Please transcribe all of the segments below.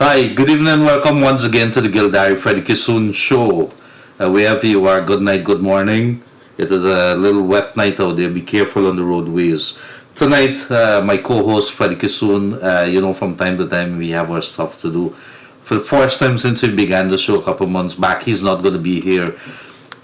Hi, good evening. Welcome once again to the Gildarie Freddie Kissoon show. Wherever you are, good night, good morning. It is a little wet night out there. Be careful on the roadways. Tonight, my co-host Freddie Kissoon, from time to time we have our stuff to do. For the first time since we began the show a couple months back, he's not going to be here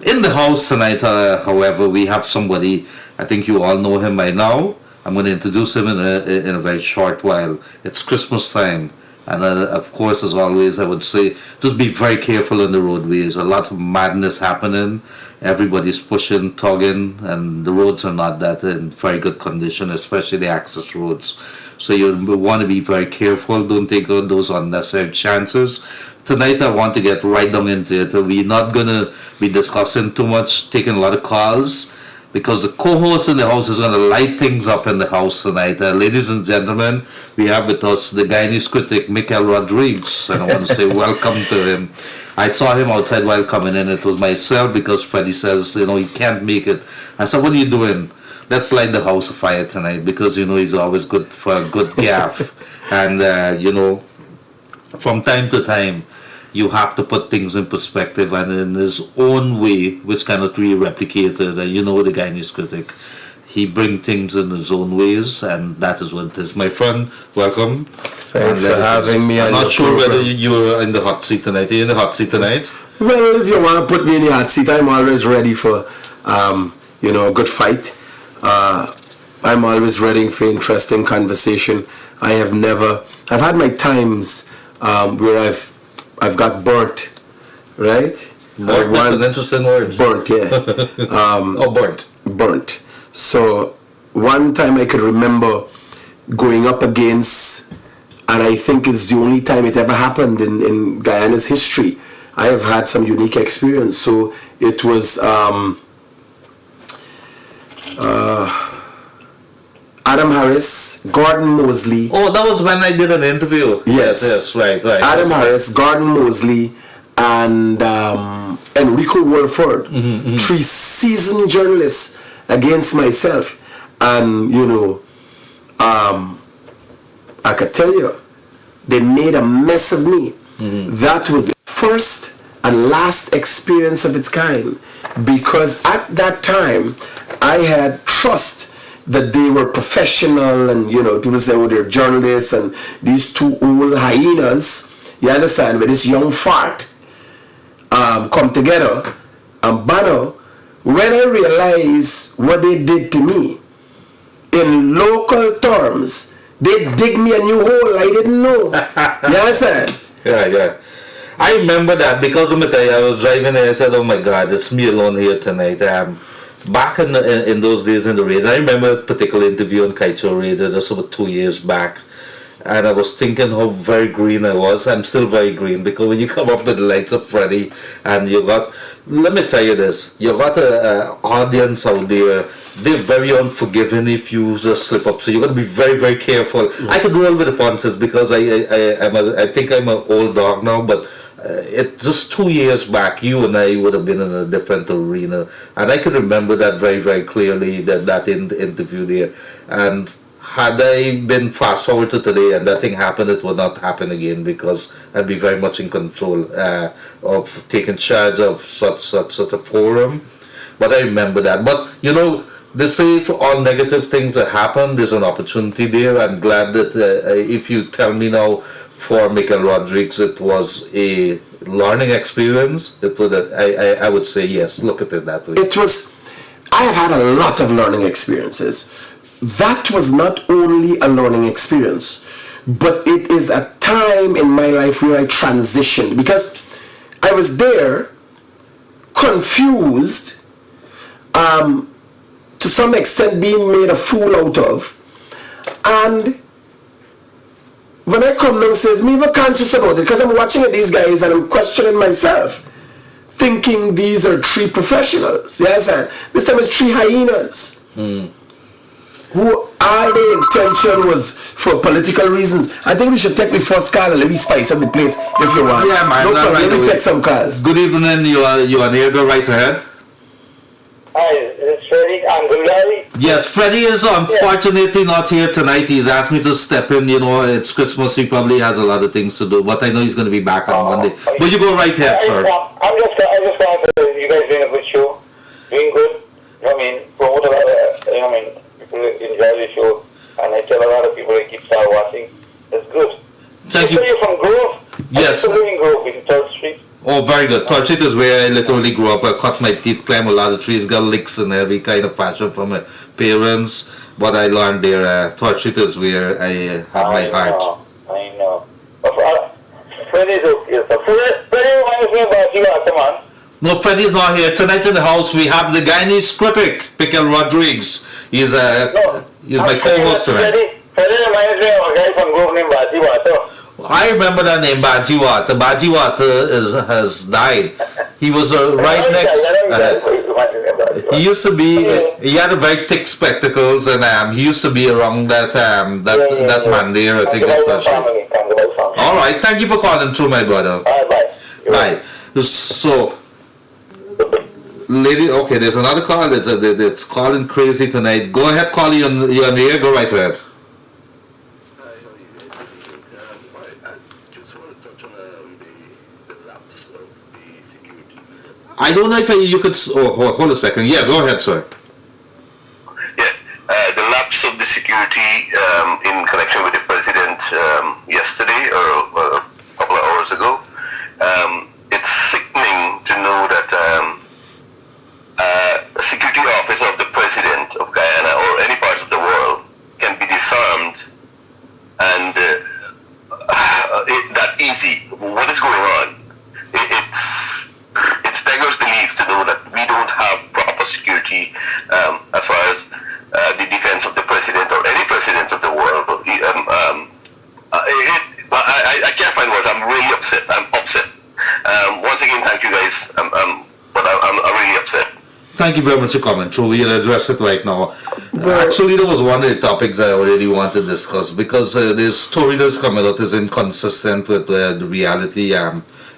in the house tonight. However, we have somebody, I think you all know him by now. I'm going to introduce him in a very short while. It's Christmas time. And of course, as always, I would say, just be very careful on the roadways. A lot of madness happening. Everybody's pushing, tugging, and the roads are not that in very good condition, especially the access roads. So you want to be very careful. Don't take those unnecessary chances. Tonight, I want to get right down into it. We're not going to be discussing too much, taking a lot of calls, because the co-host in the house is going to light things up in the house tonight. Ladies and gentlemen, we have with us the Guyanese critic, Mikel Rodriguez, and I want to say welcome to him. I saw him outside while coming in. It was myself because Freddie says, he can't make it. I said, what are you doing? Let's light the house afire tonight because, he's always good for a good gaff. And, from time to time, you have to put things in perspective and in his own way, which cannot be replicated. And the Guyanese critic, he brings things in his own ways, and that is what it is. My friend, welcome. Thanks for having me. I'm not sure whether you're in the hot seat tonight. Are you in the hot seat tonight? Well, if you want to put me in the hot seat, I'm always ready for, a good fight. I'm always ready for interesting conversation. I've had my times where I've got burnt, right? Burnt, that's an interesting word. Burnt, yeah. Burnt. Burnt. So one time I could remember going up against, and I think it's the only time it ever happened in Guyana's history. I have had some unique experience. So it was Adam Harris, Gordon Mosley. Oh, that was when I did an interview. Yes, right. Adam Harris, Gordon Mosley, and Enrico Wolford, three seasoned journalists against myself. And, I could tell you, they made a mess of me. That was the first and last experience of its kind, because at that time, I had trust that they were professional, and people say, oh, they're journalists, and these two old hyenas, you understand, with this young fart come together and battle. When I realized what they did to me, in local terms, they dig me a new hole I didn't know. You understand? Yeah. I remember that because I was driving and I said, oh my God, it's me alone here tonight. Back in those days in the radio, I remember a particular interview on Kaito Radio, that's about 2 years back, and I was thinking how very green I was. I'm still very green, because when you come up with the lights of Freddie, and let me tell you this, you got an audience out there, they're very unforgiving if you just slip up, so you got to be very, very careful. I could roll with the punches because I think I'm an old dog now, but it just 2 years back, you and I would have been in a different arena, and I could remember that very, very clearly, that interview there. And had I been fast forward to today and that thing happened, it would not happen again, because I'd be very much in control of taking charge of such a forum. But I remember that. But they say for all negative things that happen, there's an opportunity there. I'm glad that if you tell me now, for Mikel Rodriguez, it was a learning experience. I would say yes. Look at it that way. I have had a lot of learning experiences. That was not only a learning experience, but it is a time in my life where I transitioned, because I was there, confused, to some extent being made a fool out of, and when I come downstairs, I'm even conscious about it, because I'm watching these guys and I'm questioning myself, thinking these are three professionals. Yes, and this time it's three hyenas. Who all the intention was for political reasons. I think we should take the first call and let me spice up the place if you want. Yeah, man. No problem. Let me take some calls. Good evening. You are near. Go right ahead. Hi. It's Freddie and Gildarie. Yes, Freddie is unfortunately not here tonight. He's asked me to step in. You know, it's Christmas. He probably has a lot of things to do, but I know he's going to be back on Monday. But you go right ahead, sir. I just want to say you guys doing a good show, doing good. I mean, promote a lot of, people enjoy the show, and I tell a lot of people they keep start watching. It's good. Thank you. So you're from Grove? Yes. I live in Grove in 3rd Street. Oh, very good. Third Street is where I literally grew up. I cut my teeth, climbed a lot of trees, got licks in every kind of fashion from my parents. But I learned there. Third Street is where I have my heart. I know. Freddie's okay. So Freddie reminds me about you, man. No, Freddie's not here. Tonight in the house we have the Guyanese critic, Pickle Rodriguez. He's my co-host tonight. Freddie reminds me of a guy from Grove named Bajiwato. I remember that name, Bajiwat. Bajiwat has died. He was right next. He used to be. He had a very thick spectacles, and he used to be around that man there. I think. All right. Thank you for calling through, my brother. Bye. So, lady. Okay, there's another call. It's calling crazy tonight. Go ahead, call you on the air. Go right ahead. I don't know if you could. Hold a second. Yeah, go ahead, sir. Yeah, the lapse of the security in connection with the president yesterday or a couple of hours ago. It's sickening to know that a security office of the president of Guyana or any part of the world can be disarmed and that easy. What is going on? It's beggars belief to know that we don't have proper security as far as the defense of the president or any president of the world. I can't find words. I'm really upset. I'm upset. Once again, thank you guys. But I'm really upset. Thank you very much for coming through. We'll address it right now. Actually, that was one of the topics I already wanted to discuss because the story that's coming out is inconsistent with the reality,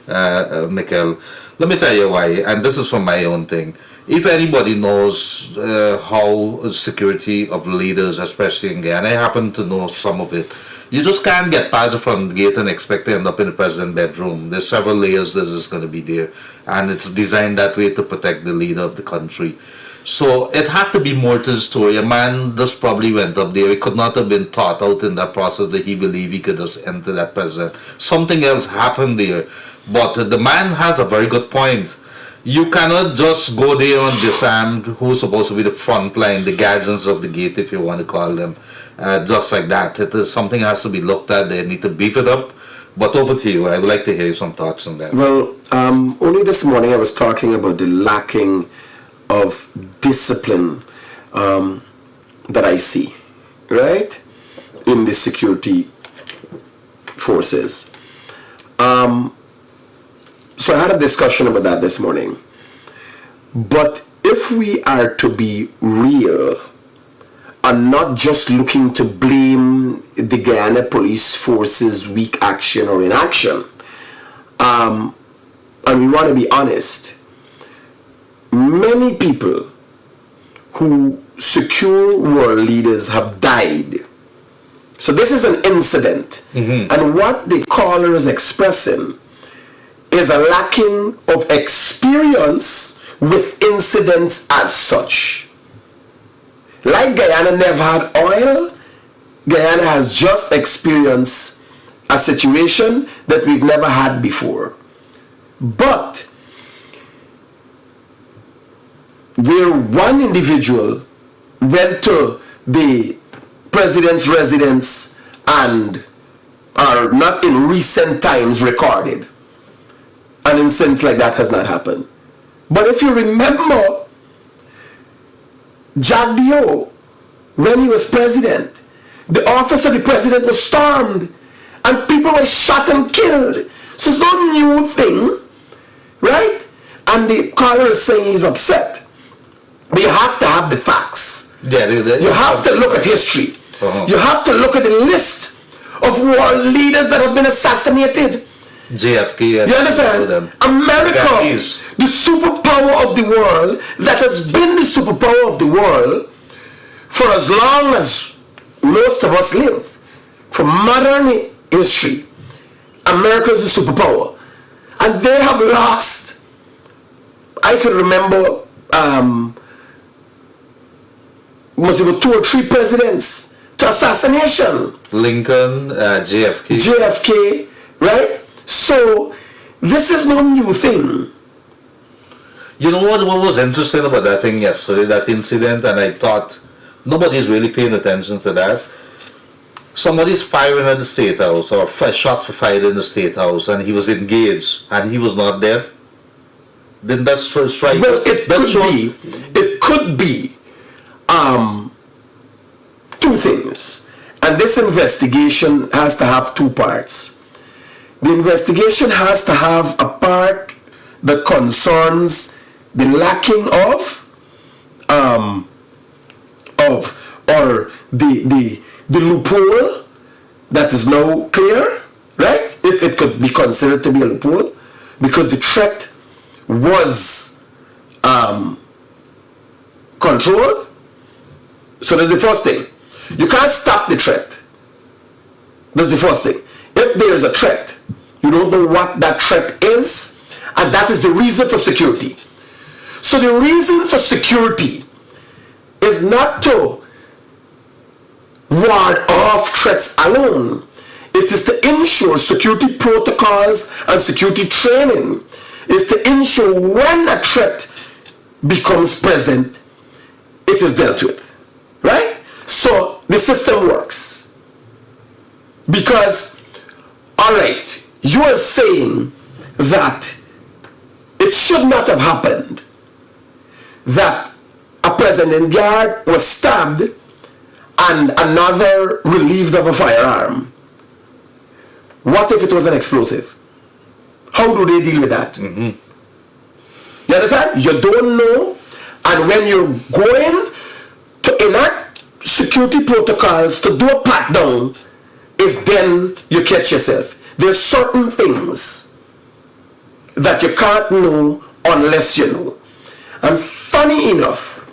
Mikhail. Let me tell you why, and this is from my own thing. If anybody knows how security of leaders, especially in Guyana, I happen to know some of it. You just can't get past the front gate and expect to end up in the president's bedroom. There's several layers that is going to be there, and it's designed that way to protect the leader of the country. So it had to be more to the story. A man just probably went up there. It could not have been thought out in that process that he believed he could just enter that president. Something else happened there. But the man has a very good point. You cannot just go there and disarm who's supposed to be the front line, the guardians of the gate, if you want to call them, just like that. It is something has to be looked at. They need to beef it up. But over to you. I would like to hear some thoughts on that. Well, only this morning I was talking about the lacking of discipline that I see, right, in the security forces. So I had a discussion about that this morning. But if we are to be real and not just looking to blame the Guyana police force's weak action or inaction, and we want to be honest, many people who secure world leaders have died. So this is an incident. And what the caller is expressing is a lacking of experience with incidents as such. Like Guyana never had oil, Guyana has just experienced a situation that we've never had before. But where one individual went to the president's residence and are not in recent times recorded, an instance like that has not happened. But if you remember, Jack Dio, when he was president, the office of the president was stormed and people were shot and killed. So it's no new thing, right? And the caller is saying he's upset. But you have to have the facts. You have to look at history. You have to look at the list of world leaders that have been assassinated. JFK. And You understand? America, Japanese. the superpower of the world, that has been the superpower of the world for as long as most of us live. For modern history, America is the superpower. And they have lost, I could remember, must have been 2 or 3 presidents to assassination. Lincoln, JFK. JFK, right? So, this is no new thing. You know what was interesting about that thing yesterday, that incident, and I thought nobody's really paying attention to that. Somebody's firing at the State House, or shots were fired in the State House, and he was engaged, and he was not dead. Then that's strike. Well, it could be 2 things. And this investigation has to have 2 parts. The investigation has to have a part that concerns the lacking of or the loophole that is now clear, right? If it could be considered to be a loophole, because the threat was controlled. So that's the first thing. You can't stop the threat. That's the first thing. If there is a threat, you don't know what that threat is, and that is the reason for security. So the reason for security is not to ward off threats alone. It is to ensure security protocols and security training is to ensure when a threat becomes present, it is dealt with. Right? So the system works. Because, alright, you are saying that it should not have happened that a president guard was stabbed and another relieved of a firearm. What if it was an explosive? How do they deal with that? Mm-hmm. You understand? You don't know, and when you're going to enact security protocols to do a pat down, is then you catch yourself. There's certain things that you can't know unless you know. And funny enough,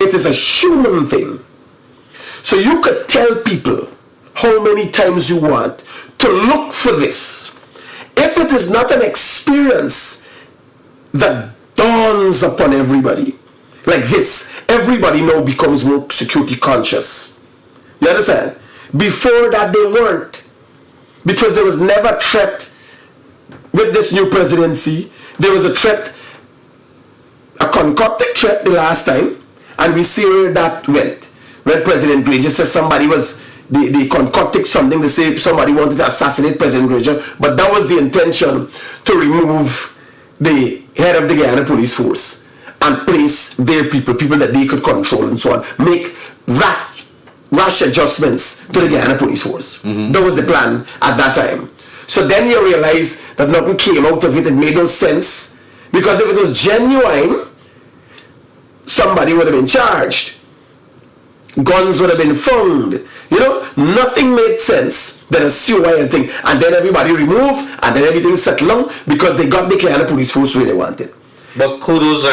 it is a human thing. So you could tell people how many times you want to look for this. If it is not an experience that dawns upon everybody, like this, everybody now becomes more security conscious. You understand? Before that they weren't. Because there was never a threat with this new presidency. There was a threat, a concocted threat the last time, and we see where that went. When President Granger said somebody was, they concocted something to say somebody wanted to assassinate President Granger, but that was the intention, to remove the head of the Guyana police force and place their people that they could control and so on. Make rash adjustments to the Guyana police force. Mm-hmm. That was the plan at that time. So then you realize that nothing came out of it. It made no sense. Because if it was genuine, somebody would have been charged. Guns would have been found. You know, nothing made sense than a COI thing. And then everybody removed, and then everything settled down because they got the Guyana police force where they wanted. But kudos,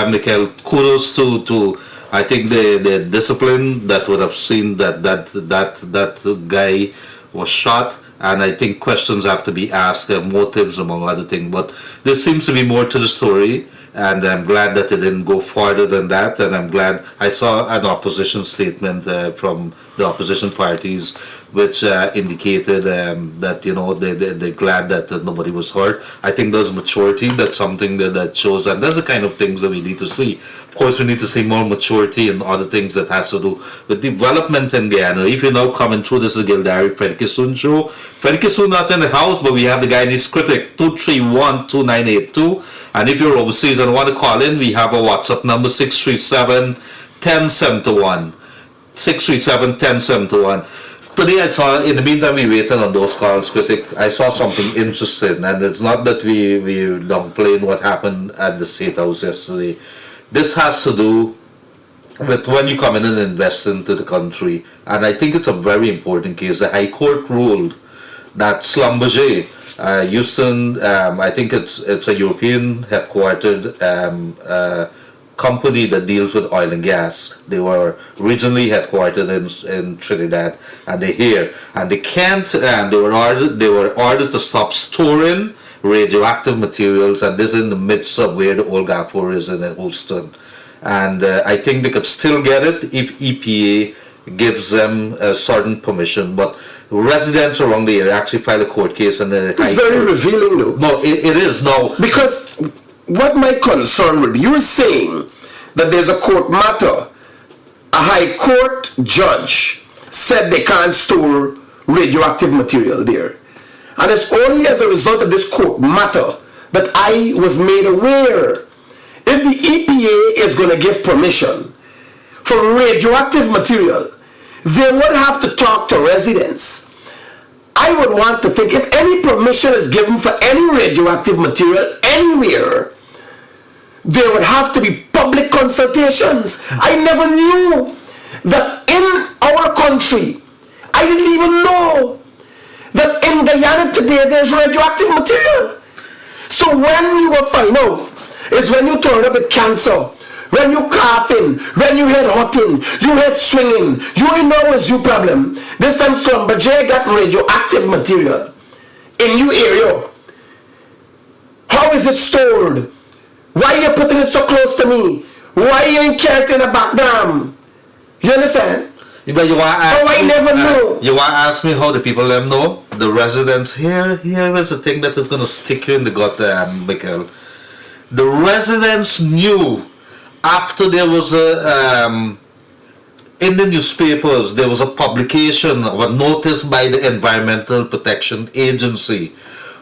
Mikhail, kudos to I think the discipline that would have seen that guy was shot, and I think questions have to be asked, motives among other things. But there seems to be more to the story, and I'm glad that it didn't go farther than that. And I'm glad I saw an opposition statement from the opposition parties, which indicated that they're glad that nobody was hurt. I think there's maturity. That's something that shows, and that's the kind of things that we need to see. Of course, we need to see more maturity and other things that has to do with development in Guyana. If you're now coming through, this is Gildarie, Freddie Kissoon show. Freddie Kissoon not in the house, but we have the Guyanese critic 231-2982. And if you're overseas and want to call in, we have a WhatsApp number 637-1071. 637-1071. Today I saw, in the meantime we waited on those calls, critic, I saw something interesting, and it's not that we downplaying what happened at the State House yesterday. This has to do with when you come in and invest into the country, and I think it's a very important case. The High Court ruled that Schlumberger, Houston, I think it's a European headquartered company that deals with oil and gas. They were originally headquartered in Trinidad, and they're here, and they can't. They were ordered to stop storing radioactive materials, and this is in the midst of where the old Gafford is in Houston, and I think they could still get it if EPA gives them a certain permission, but residents around the area actually filed a court case, and it's very revealing, though. No, it is now, because what my concern would be, you're saying that there's a court matter. A high court judge said they can't store radioactive material there. And it's only as a result of this court matter that I was made aware. If the EPA is going to give permission for radioactive material, they would have to talk to residents. I would want to think if any permission is given for any radioactive material anywhere, there would have to be public consultations. I never knew that in our country, I didn't even know that in Guyana today there's radioactive material. So when you will find out is when you turn up with cancer, when you coughing, when you head hotting, you head swinging, you know it's your problem. This time Schlumberger got radioactive material in your area. How is it stored? Why are you putting it so close to me? Why are you in Carrot in the back dam? You understand? But you want to ask I never know. You want to ask me how the people them know? The residents here is the thing that is going to stick you in the gut, Michael. The residents knew after there was a in the newspapers there was a publication of a notice by the Environmental Protection Agency,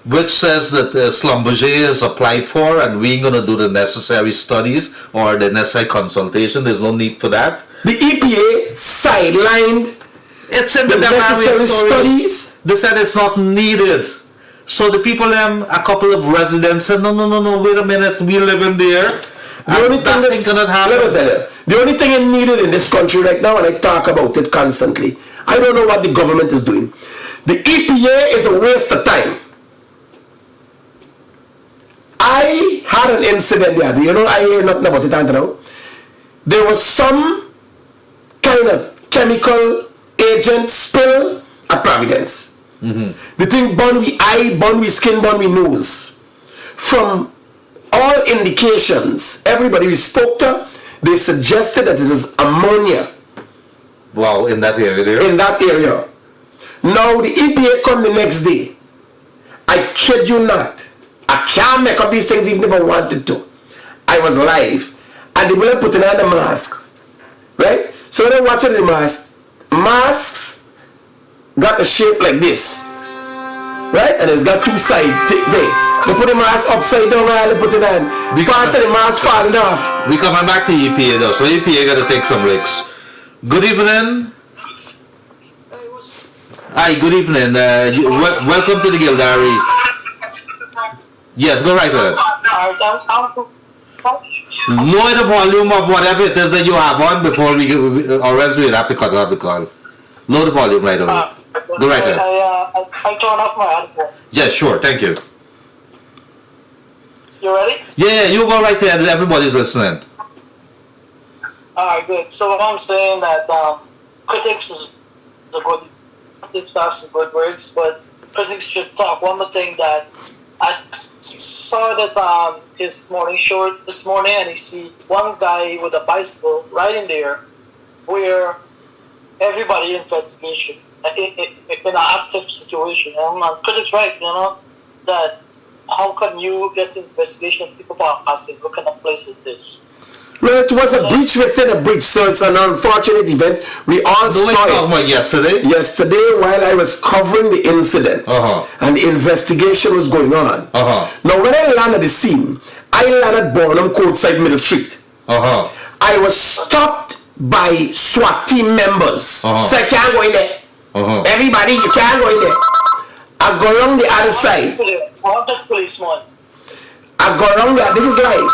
which says that Schlumberger is applied for, and we ain't gonna do the necessary studies or the necessary consultation. There's no need for that. The EPA sidelined It's in the necessary studies. They said it's not needed. So the people, a couple of residents said, no, wait a minute, we live in there. The only thing that thing cannot happen. Let me tell you, the only thing needed in this country right now, and I talk about it constantly, I don't know what the government is doing. The EPA is a waste of time. I had an incident there. You know, I hear nothing about it until now. There was some kind of chemical agent spill at Providence. Mm-hmm. The thing burn we eye, burn we skin, burn we nose. From all indications, everybody we spoke to, they suggested that it was ammonia. Wow, in that area there? In that area. Now the EPA come the next day. I kid you not. I can't make up these things even if I wanted to. I was live. And they were putting on the mask. Right? So when I watched the masks got a shape like this. Right? And it's got two sides. They put the mask upside down and they put it on. Part of the mask falling off. We coming back to EPA though. So EPA got to take some risks. Good evening. Hi, good evening. Welcome to the Gildarie. Yes, go right ahead. Lower the volume of whatever it is that you have on before we get, or else we'll have to cut off the call. Lower the volume right away. Go right ahead. I turn off my headphone. Yeah, sure. Thank you. You ready? Yeah, you go right ahead. Everybody's listening. Alright, good. So I'm saying that critics is a good, critics have some good words, but critics should talk. One more thing that I saw this his morning show this morning, and you see one guy with a bicycle right in there, where everybody investigation in an active situation. And critics right, you know, that how can you get investigation? People are asking, what kind of place is this? Well, it was a breach within a breach, so it's an unfortunate event. We all saw it yesterday. Yesterday, while I was covering the incident, and the investigation was going on. Now, when I landed the scene, I landed Bornham Courtside Middle Street. I was stopped by SWAT team members. So I can't go in there. Everybody, you can't go in there. I go around the other side. Policeman. I go around there. This is live.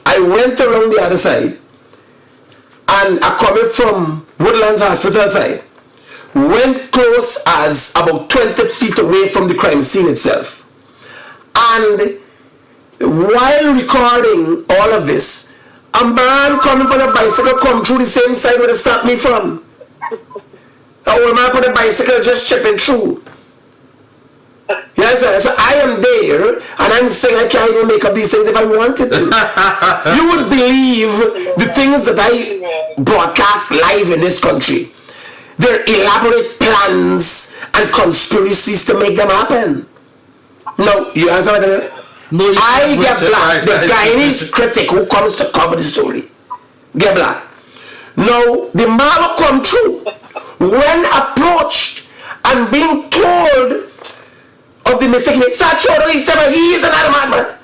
I went around the other side, and I coming from Woodlands Hospital side. went close as about 20 feet away from the crime scene itself. And while recording all of this, a man coming on a bicycle come through the same side where they stopped me from. A old man on a bicycle just chipping through. Yes, sir. So I am there, and I'm saying I can't even make up these things if I wanted to. You would believe the things that I broadcast live in this country. There are elaborate plans and conspiracies to make them happen. No, you answer what I mean? No, I get black. The Guyanese critic who comes to cover the story get black. Now, the man will come through when approached and being told of the mistake he made. Sir, he said, he is another madman.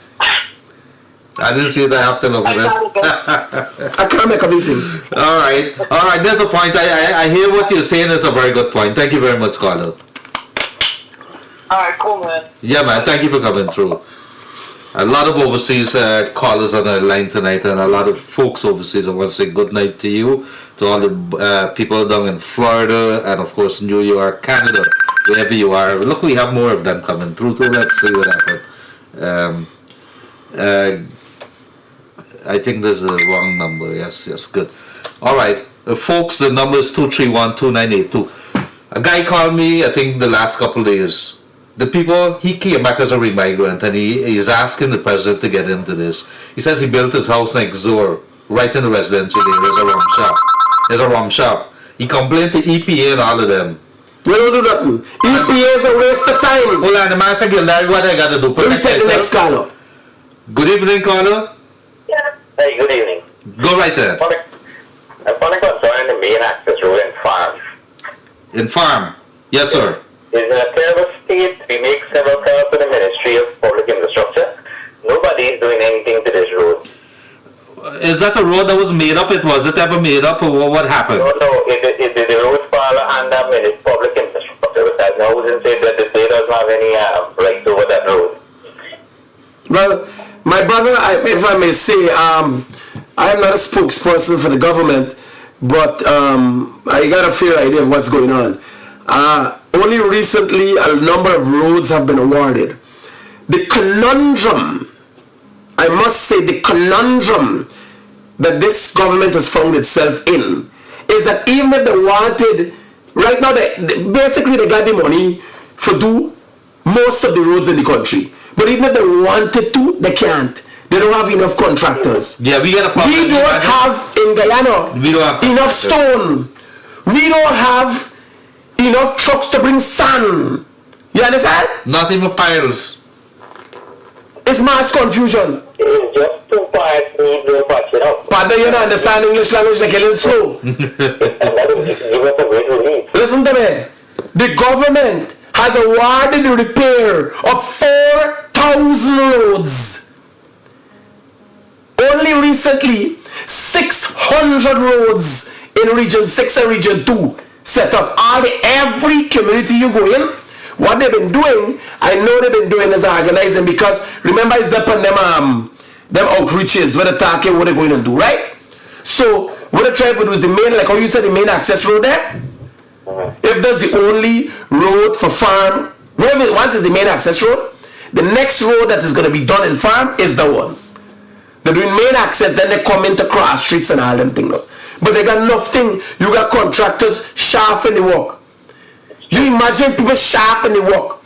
I didn't see that happen over there. I can't make up these things. All right. There's a point. I hear what you're saying. It's a very good point. Thank you very much, caller. All right, cool, man. Yeah, man. Thank you for coming through. A lot of overseas callers on the line tonight, and a lot of folks overseas. I want to say good night to you, to all the people down in Florida, and of course New York, Canada, wherever you are. Look, we have more of them coming through. So let's see what happens. I think there's a wrong number. Yes, good. All right, folks, the number is 231-2982. A guy called me, I think, the last couple of days. The people, he came back as a remigrant, and he's asking the president to get into this. He says he built his house next door, right in the residential area. There's a rum shop. He complained to EPA and all of them. We don't do nothing. EPA is a waste of time. Hold on, the man said, Gildarie, what I got to do? Let me take the next caller. Good evening, caller. Hey, good evening. Go right ahead. I'm calling concerning the main access road in Farm. In Farm? Yes, sir. It's in a terrible state. We make several calls to the Ministry of Public Infrastructure. Nobody is doing anything to this road. Is that a road that was made up? Was it ever made up, or what happened? No, the road fall under Public Infrastructure. But that now wouldn't say that the state doesn't have any rights over that road. Well, my brother, if I may say, I am not a spokesperson for the government, but I got a fair idea of what's going on. Only recently, a number of roads have been awarded. The conundrum, I must say, the conundrum that this government has found itself in is that even if they wanted, right now, basically they got the money for do most of the roads in the country. But even if they wanted to, they can't. They don't have enough contractors. Yeah, we got a problem. We don't have in Guyana enough stone. We don't have enough trucks to bring sand. You understand? Not even piles. It's mass confusion. It's just too fast, need to patch it up. Pardon, you don't understand English language, like a little slow. And that will give us a great relief. Listen to me. The government has awarded the repair of 4,000 roads. Only recently, 600 roads in Region 6 and Region 2 set up. Every community you go in, what they've been doing, I know they've been doing is organizing, because remember it's them outreaches where they talk what they're going to do, right? So what they try to do is the main, like how you said, the main access road there. If that's the only road for Farm, once it's the main access road, the next road that is going to be done in Farm is the one. They're doing main access, then they come into cross streets and all them things. But they got nothing. You got contractors sharp in the work. You imagine people sharp in the work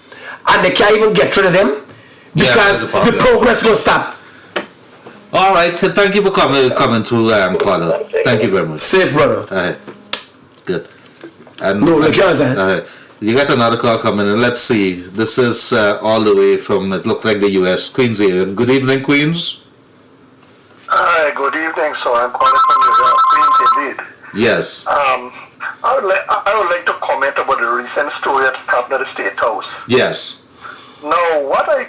and they can't even get rid of them because the progress will stop. All right, so thank you for coming through, caller. Thank you very much. Safe, brother. Good. And, no, like you're saying. You got another call coming in. Let's see. This is all the way from, it looked like the U.S., Queens area. Good evening, Queens. Hi, good evening, sir. I'm calling from Queens indeed. Yes. I would like to comment about the recent story that happened at the State House. Yes. Now, what I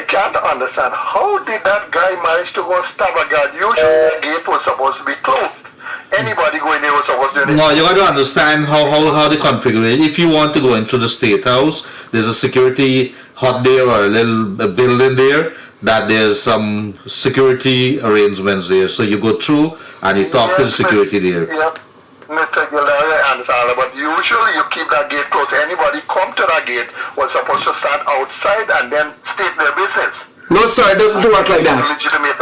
can't understand, how did that guy manage to go and stab a guard? Usually the gate was supposed to be closed. Anybody going in was supposed to do it. No, you got to understand how they configure it. If you want to go into the State House, there's a security hut there or a building there that there's some security arrangements there. So you go through and you talk to the security there. Yep. Mr. Gildarie, I dance hall, but usually you keep that gate closed. Anybody come to that gate was supposed to stand outside and then state their business. No, sir, it doesn't work like that. Legitimate.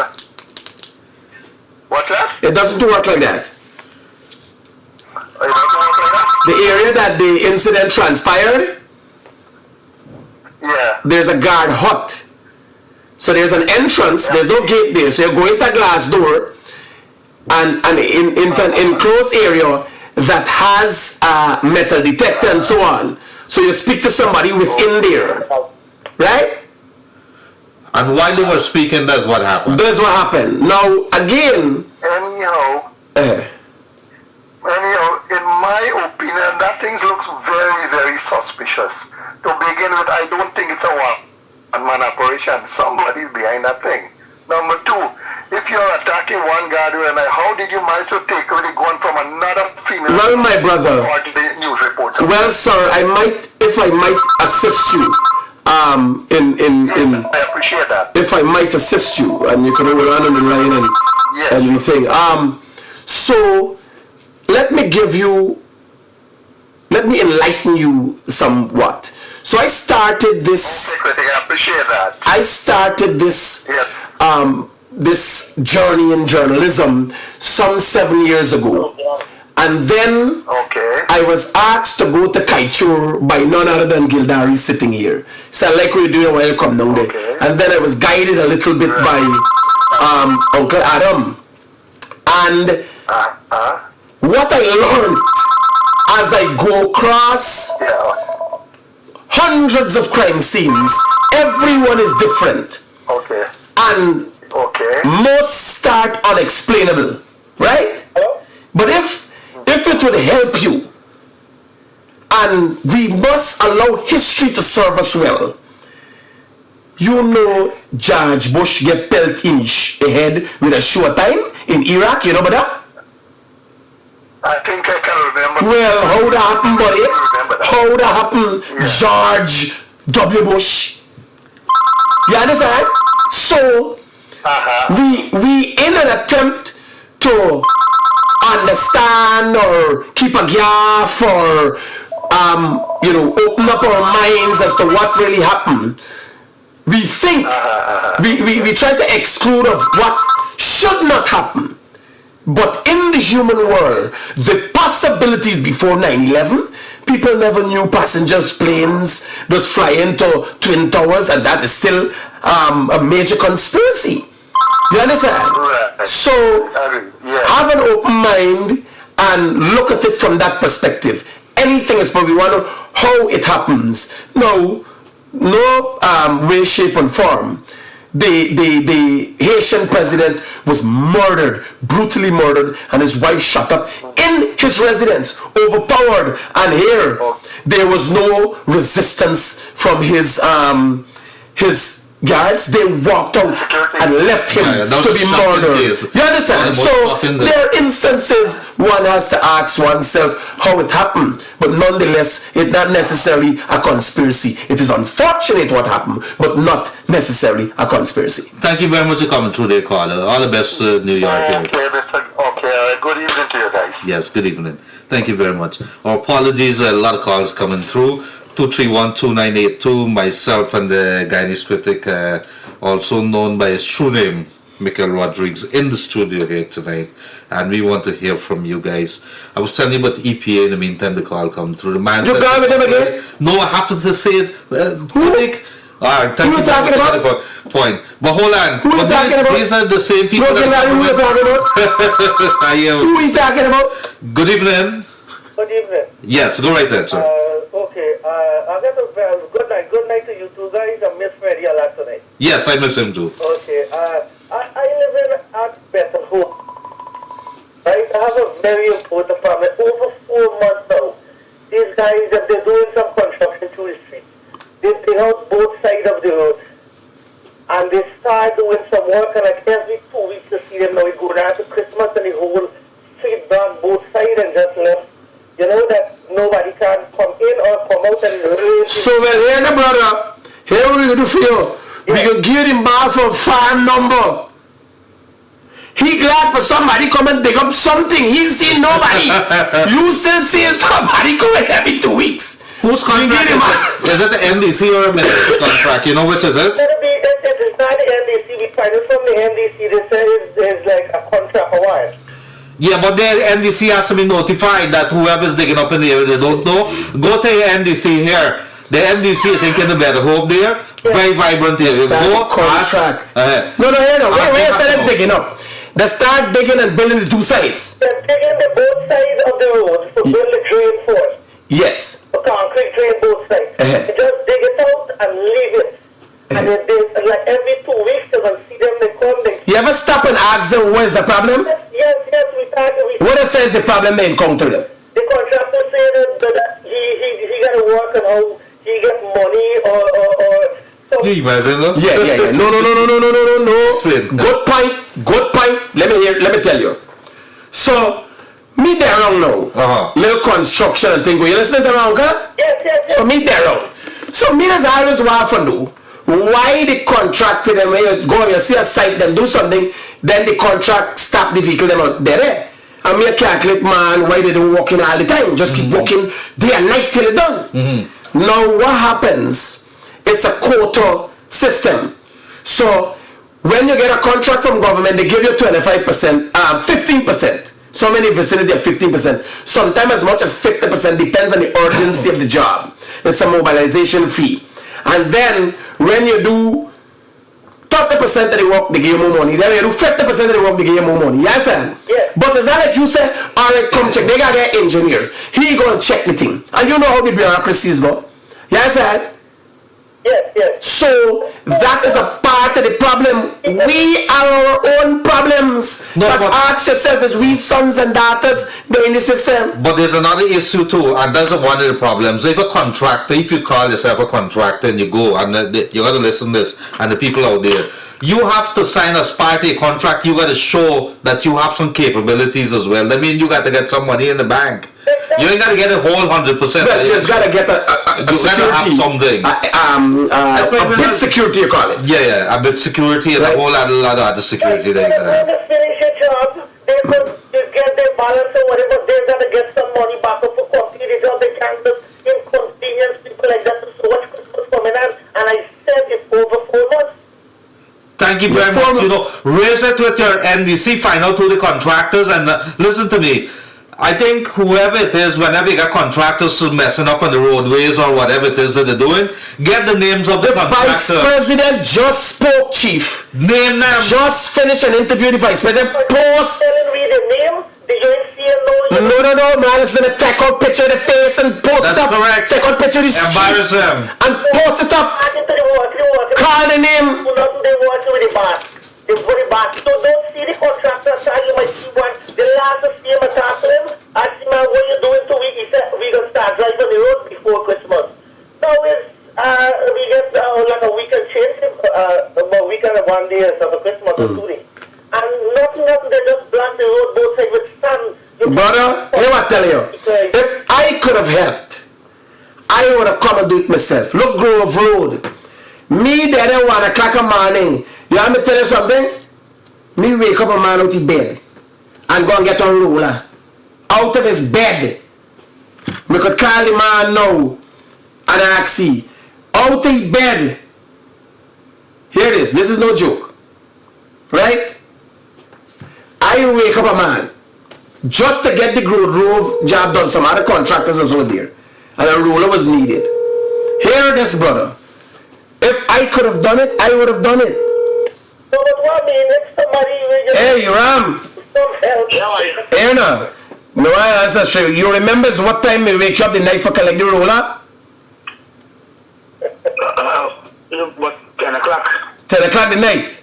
What's that? It doesn't work like that. It doesn't work like that? The area that the incident transpired, Yeah. there's a guard hut. So there's an entrance, there's no gate there. So you go into a glass door and in an enclosed area that has a metal detector and so on. So you speak to somebody within there. Right? And while they were speaking, that's what happened. That's what happened. Now, again, Anyhow, in my opinion, that thing looks very, very suspicious. To begin with, I don't think it's a one-man operation. Somebody's behind that thing. Number two, if you're attacking one guard, how did you manage to take away the gun from another female? well, my brother, According to the news reports. well, sir, if I might assist you, Yes, I appreciate that. if I might assist you, and you can hold on the line and Yes. everything. So let me enlighten you somewhat. So I started this. Critic, I appreciate that. I started this. Yes. This journey in journalism some 7 years ago, and then Okay. I was asked to go to Kaichur by none other than Gildarie sitting here. So I like what you're doing, welcome down there. Okay. And then I was guided a little bit by Uncle Adam. And what I learned as I go across Yeah. hundreds of crime scenes, everyone is different. Okay. And Okay. most start unexplainable, right? But if it would help you, and we must allow history to serve us well. You know George Bush get pelt in his head with a short time in Iraq, you know about that? I think I can remember. Well, how that happened, buddy? Remember that. How that happened, Yeah. George W. Bush? You understand? So, we in an attempt to understand or keep a gaff or open up our minds as to what really happened, we think we try to exclude of what should not happen. But in the human world, the possibilities before 9/11, people never knew passengers planes just fly into Twin Towers, and that is still a major conspiracy. You understand? Right. So Yeah. have an open mind and look at it from that perspective. Anything is, but we want to know how it happens. No way, shape, and form. The Haitian president was murdered, brutally murdered, and his wife shot up in his residence, overpowered. And here, there was no resistance from his guards. They walked out and left him to be murdered. You understand? So there are instances one has to ask oneself how it happened, but nonetheless, it's not necessarily a conspiracy. It is unfortunate what happened, but not necessarily a conspiracy. Thank you very much for coming through there, caller. All the best, New York. Here. Okay, Mr. Okay, good evening to you guys. Yes, good evening. Thank you very much. Our apologies, a lot of calls coming through. 231-2982, myself and the Guyanese critic, also known by his true name, Michael Rodriguez, in the studio here tonight. And we want to hear from you guys. I was telling you about the EPA in the meantime, the call come through. The man You said- got with them again? No, I have to say it. Critic. Alright, thank Who you you talking very much about? for that point. But hold on. Who you But talking about? these are the same people. No, Gildarie, who you talking about? I am. Who are you talking about? Good evening. Good evening. Yes, go right ahead, sir. Okay, I got a good night to you two guys. I miss Freddie a lot tonight. Yes, I miss him too. Okay, I live in at Better Hope. Right, I have a very important family. Over 4 months now, these guys, if they're doing some construction through the street, they dig out both sides of the road. And they start doing some work, and like every 2 weeks to see them now, we go down to Christmas and the whole street block both sides and just left. You know that nobody can come in or come out and really... So, well, here the brother, here what we gonna do for you. We gonna give him back for farm number. He glad for somebody come and dig up something. He's seen nobody. You still seeing somebody come every 2 weeks. Whose contract is it? The NDC or a ministry contract? You know which is it? It's not the NDC. We find it from the NDC. They say it's like a contract for while. Yeah, but the NDC has to be notified that whoever's digging up in the area they don't know. Go to the NDC here. The NDC, I think, in the Better Hope there. Yeah. Very vibrant area. Go contract. No, where is them digging up? They start digging and building the two sides. They're digging the both sides of the road to build the drain for it. Yes. The concrete drain both sides. They just dig it out and leave it. And they like every 2 weeks they will see them, they come, You ever stop and ask them where's the problem? Yes, we talk. What says the problem they encounter them? The contractor say that he got to work on how he get money or Yeah. No. Good point. Let me tell you. So, me there wrong now. Little construction and thing. You listen to wrong, huh? Yes. So me there wrong. So me as I always want to do. Why the contractor them when you go you see a site them do something, then the contract stop the vehicle them out there. And me calculate man why they don't walking all the time. Just keep walking day and night till it's done. Now what happens? It's a quota system. So when you get a contract from government, they give you 25%, 15%. So many vicinity of 15%. Sometimes as much as 50% depends on the urgency of the job. It's a mobilization fee. And then when you do 30% of the work, they give you more money. Then you do 50% of the work, they give you more money. Yes, sir? Yes. But it's not like you say, all right, come check. They got their engineer. He going to check the thing. And you know how the bureaucracies go. Yes, sir? Yes. So that is a part of the problem. We are our own problems. Just ask yourself, is we sons and daughters in the system? But there's another issue too, and that's one of the problems. If a contractor, if you call yourself a contractor and you go, and you got to listen to this, and the people out there, you have to sign as part of a contract. You got to show that you have some capabilities as well. That means you got to get some money in the bank. You ain't got to get a whole 100%. Well, you just got to get a security. Have something. A bit security, you call it. Yeah, a bit security and a whole lot of other security that you got to have. When they finish your job, they could get their balance or whatever. They got to get some money back up to complete the job. They can't just inconvenience people like that to so much Christmas coming on. And I said it over 4 months. Thank you very much. You know, raise it with your NDC, find out who the contractors, and listen to me. I think whoever it is, whenever you got contractors messing up on the roadways or whatever it is that they're doing, get the names of the contractors. Vice President just spoke, Chief. Name them. Just finished an interview. The Vice President post. Telling me the name, the UNC and No, man. It's gonna take out picture of the face and post That's it up. Correct. Take out picture of the street. Embarrass them. And post it up. Call the name. They watch with the bar. They put the bar. So don't see the contractor tell you might see one. The last of him attacked him. Asked him, what you doing 2 weeks? He said, we're going to start driving on the road before Christmas. Now it's, we get like a weekend change, about weekend and 1 day of Christmas or 2 days. And nothing, they just block the road both sides with sand. Brother, hear what I tell you. If I could have helped, I would have come and do it myself. Look, Grove Road. Me there at 1 o'clock in the morning. You want me to tell you something? Me wake up a man out of bed and go and get a roller. Out of his bed. We could call the man now and ask him. Out of bed. Here it is. This is no joke. Right? I wake up a man just to get the road job done. Some other contractors is over there. And a roller was needed. Here it is, brother. If I could have done it, I would have done it. So but what I mean, if somebody will just Hey, Ram. some help. Here now. No, I answer straight. You remember what time we wake you up the night for collect the roller? What, 10 o'clock? 10 o'clock the night?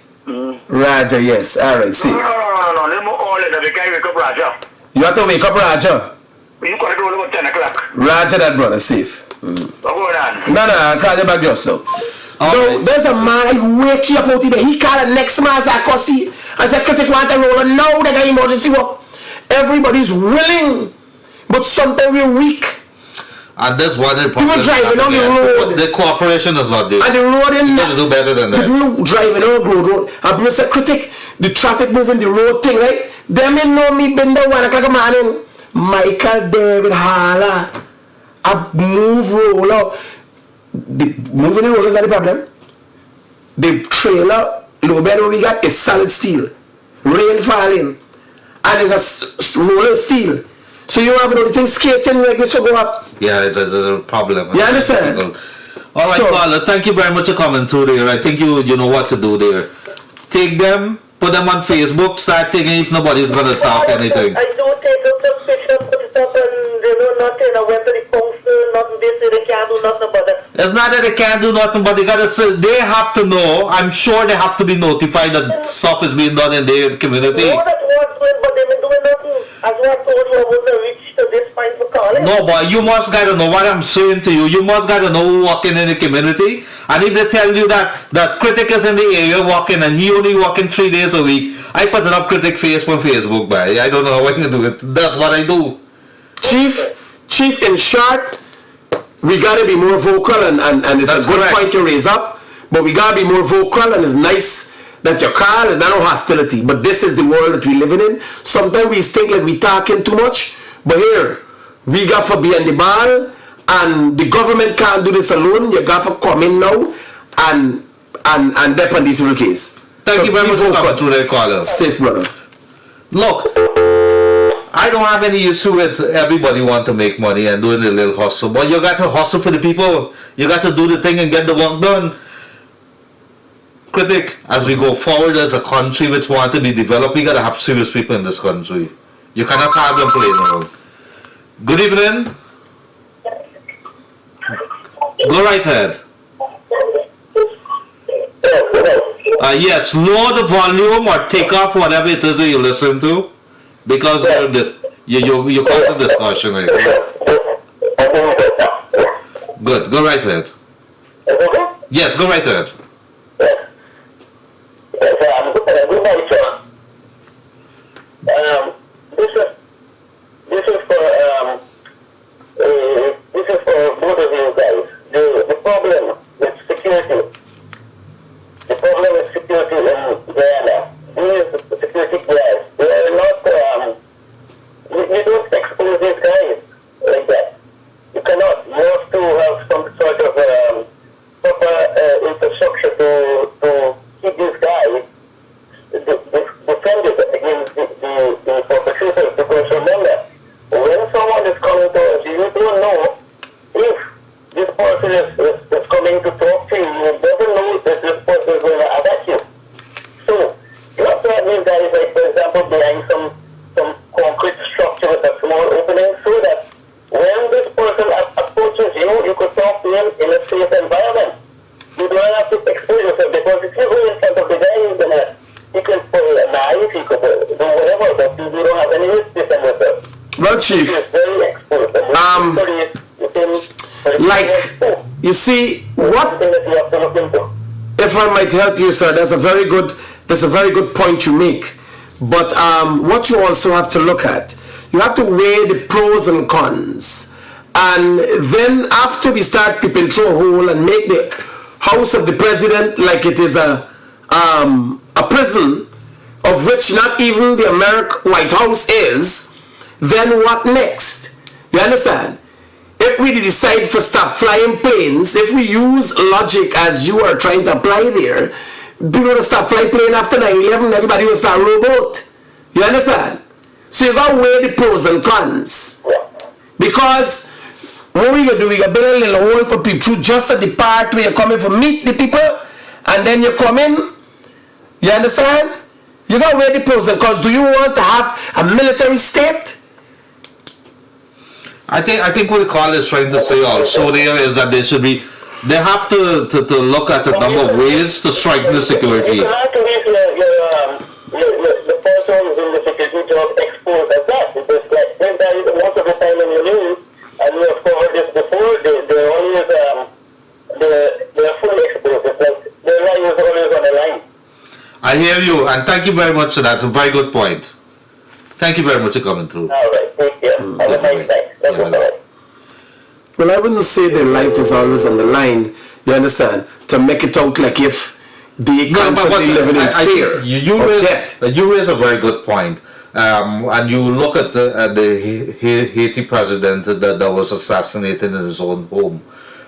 Raja, yes. Alright, see. No. All in the guy wake up Raja. You have to wake up Raja. You got to do about 10 o'clock. Raja, that brother, safe. What's going on? No, I'll call you back just now. No, there's a man who wake you up out there. He called the next man as I could see. I said, critic want a roller. No, they got emergency work. Everybody's willing, but sometimes we're weak. And that's one of the People problems. driving on the road. The cooperation is not there. And the road in You got to do better than that. people driving on the road. And people say, critic, the traffic moving the road thing, right? Them in know me been there 1 o'clock in the morning. Michael David Hala. A move roller. The moving the roller is not the problem. The trailer, low bed we got is solid steel. Rain falling. And it's a roller steel. So you have the thing skating like this to go up. Yeah, it's a problem. You understand? All right, So- Paula, thank you very much for coming through there. I think you know what to do there. Take them, put them on Facebook, start thinking if nobody's going to talk anything. I do take up some pictures, put it up, and they do nothing. I went to the council, nothing. They say they can't do nothing about it. It's not that they can't do nothing, but they have to know. I'm sure they have to be notified that stuff is being done in their community. No, that's what's doing, but they've been doing nothing. As what told you, I wouldn't reach to this point for calling. No, but you must gotta know what I'm saying to you. You must gotta know who walking in the community. And if they tell you that Critic is in the area walking and he only walking 3 days a week, I put it up Critic face on Facebook, by. I don't know how I can do it. That's what I do. Chief, in short, we gotta be more vocal and it's That's a good correct. point to raise up, but we gotta be more vocal and it's nice that your call is not no hostility, but this is the world that we living in. Sometimes we think like we talking too much, but here, we got for being the ball and the government can't do this alone. You got for come in now and dep on this little case. Thank you very be much for vocal. coming through there, caller. Safe, brother. Look, I don't have any issue with everybody want to make money and doing a little hustle, but you got to hustle for the people. You got to do the thing and get the work done. Critic, as we go forward as a country which want to be developed, we got to have serious people in this country. You cannot have them playing around. Good evening. Go right ahead. Yes, lower the volume or take off whatever it is that you listen to, because you caught the discussion. Good, go right ahead. Yes, go right ahead. This is for both of you guys. The problem with security. The problem with security in Guyana. These security guys, they are not. You don't expose these guys like that. You cannot. You have to have some sort of proper infrastructure to keep these guys defended against the perpetrators. Because remember, when someone is coming to us, you don't know if this person is coming to talk to you. You never know if this person is going to attack you. So, you have to have these guys, like, for example, behind some concrete structure with a small opening, so that when this person approaches you, you could talk to him in a safe environment. You don't have to expose yourself, because if you go in front of the guy, you can pull a knife, you could do whatever, but you don't have any risk defend yourself. Well, Chief, It's very exposed. like, you see, what Something that you have to look into. if I might help you, sir, that's a very good point you make. But what you also have to look at, you have to weigh the pros and cons. And then after we start peeping through a hole and make the house of the president like it is a prison, of which not even the American White House is, then what next? You understand? If we decide to stop flying planes, if we use logic as you are trying to apply there, people will stop flying plane after 9/11, everybody will start rowboat. You understand? So you got to weigh the pros and cons. Because what we gonna do, we gonna build a little hole for people through just at the part where you're coming for meet the people, and then you come in. You understand? You gotta weigh the pros and cons. Do you want to have a military state? I think what the call is trying to say also there is that they have to look at a number of ways to strengthen the security. You cannot leave the person in the security job exposed as that. Because like when that is most of the time in the news, and we have covered this before, they're always they're fully exposed. It's like their life is always on the line. I hear you, and thank you very much for that. It's a very good point. Thank you very much for coming through. All right, take care. Have a nice night. Yeah, Well, I wouldn't say their life is always on the line, you understand, to make it out like if they constantly living in fear. You raise a very good point. And you look at the Haiti president that was assassinated in his own home.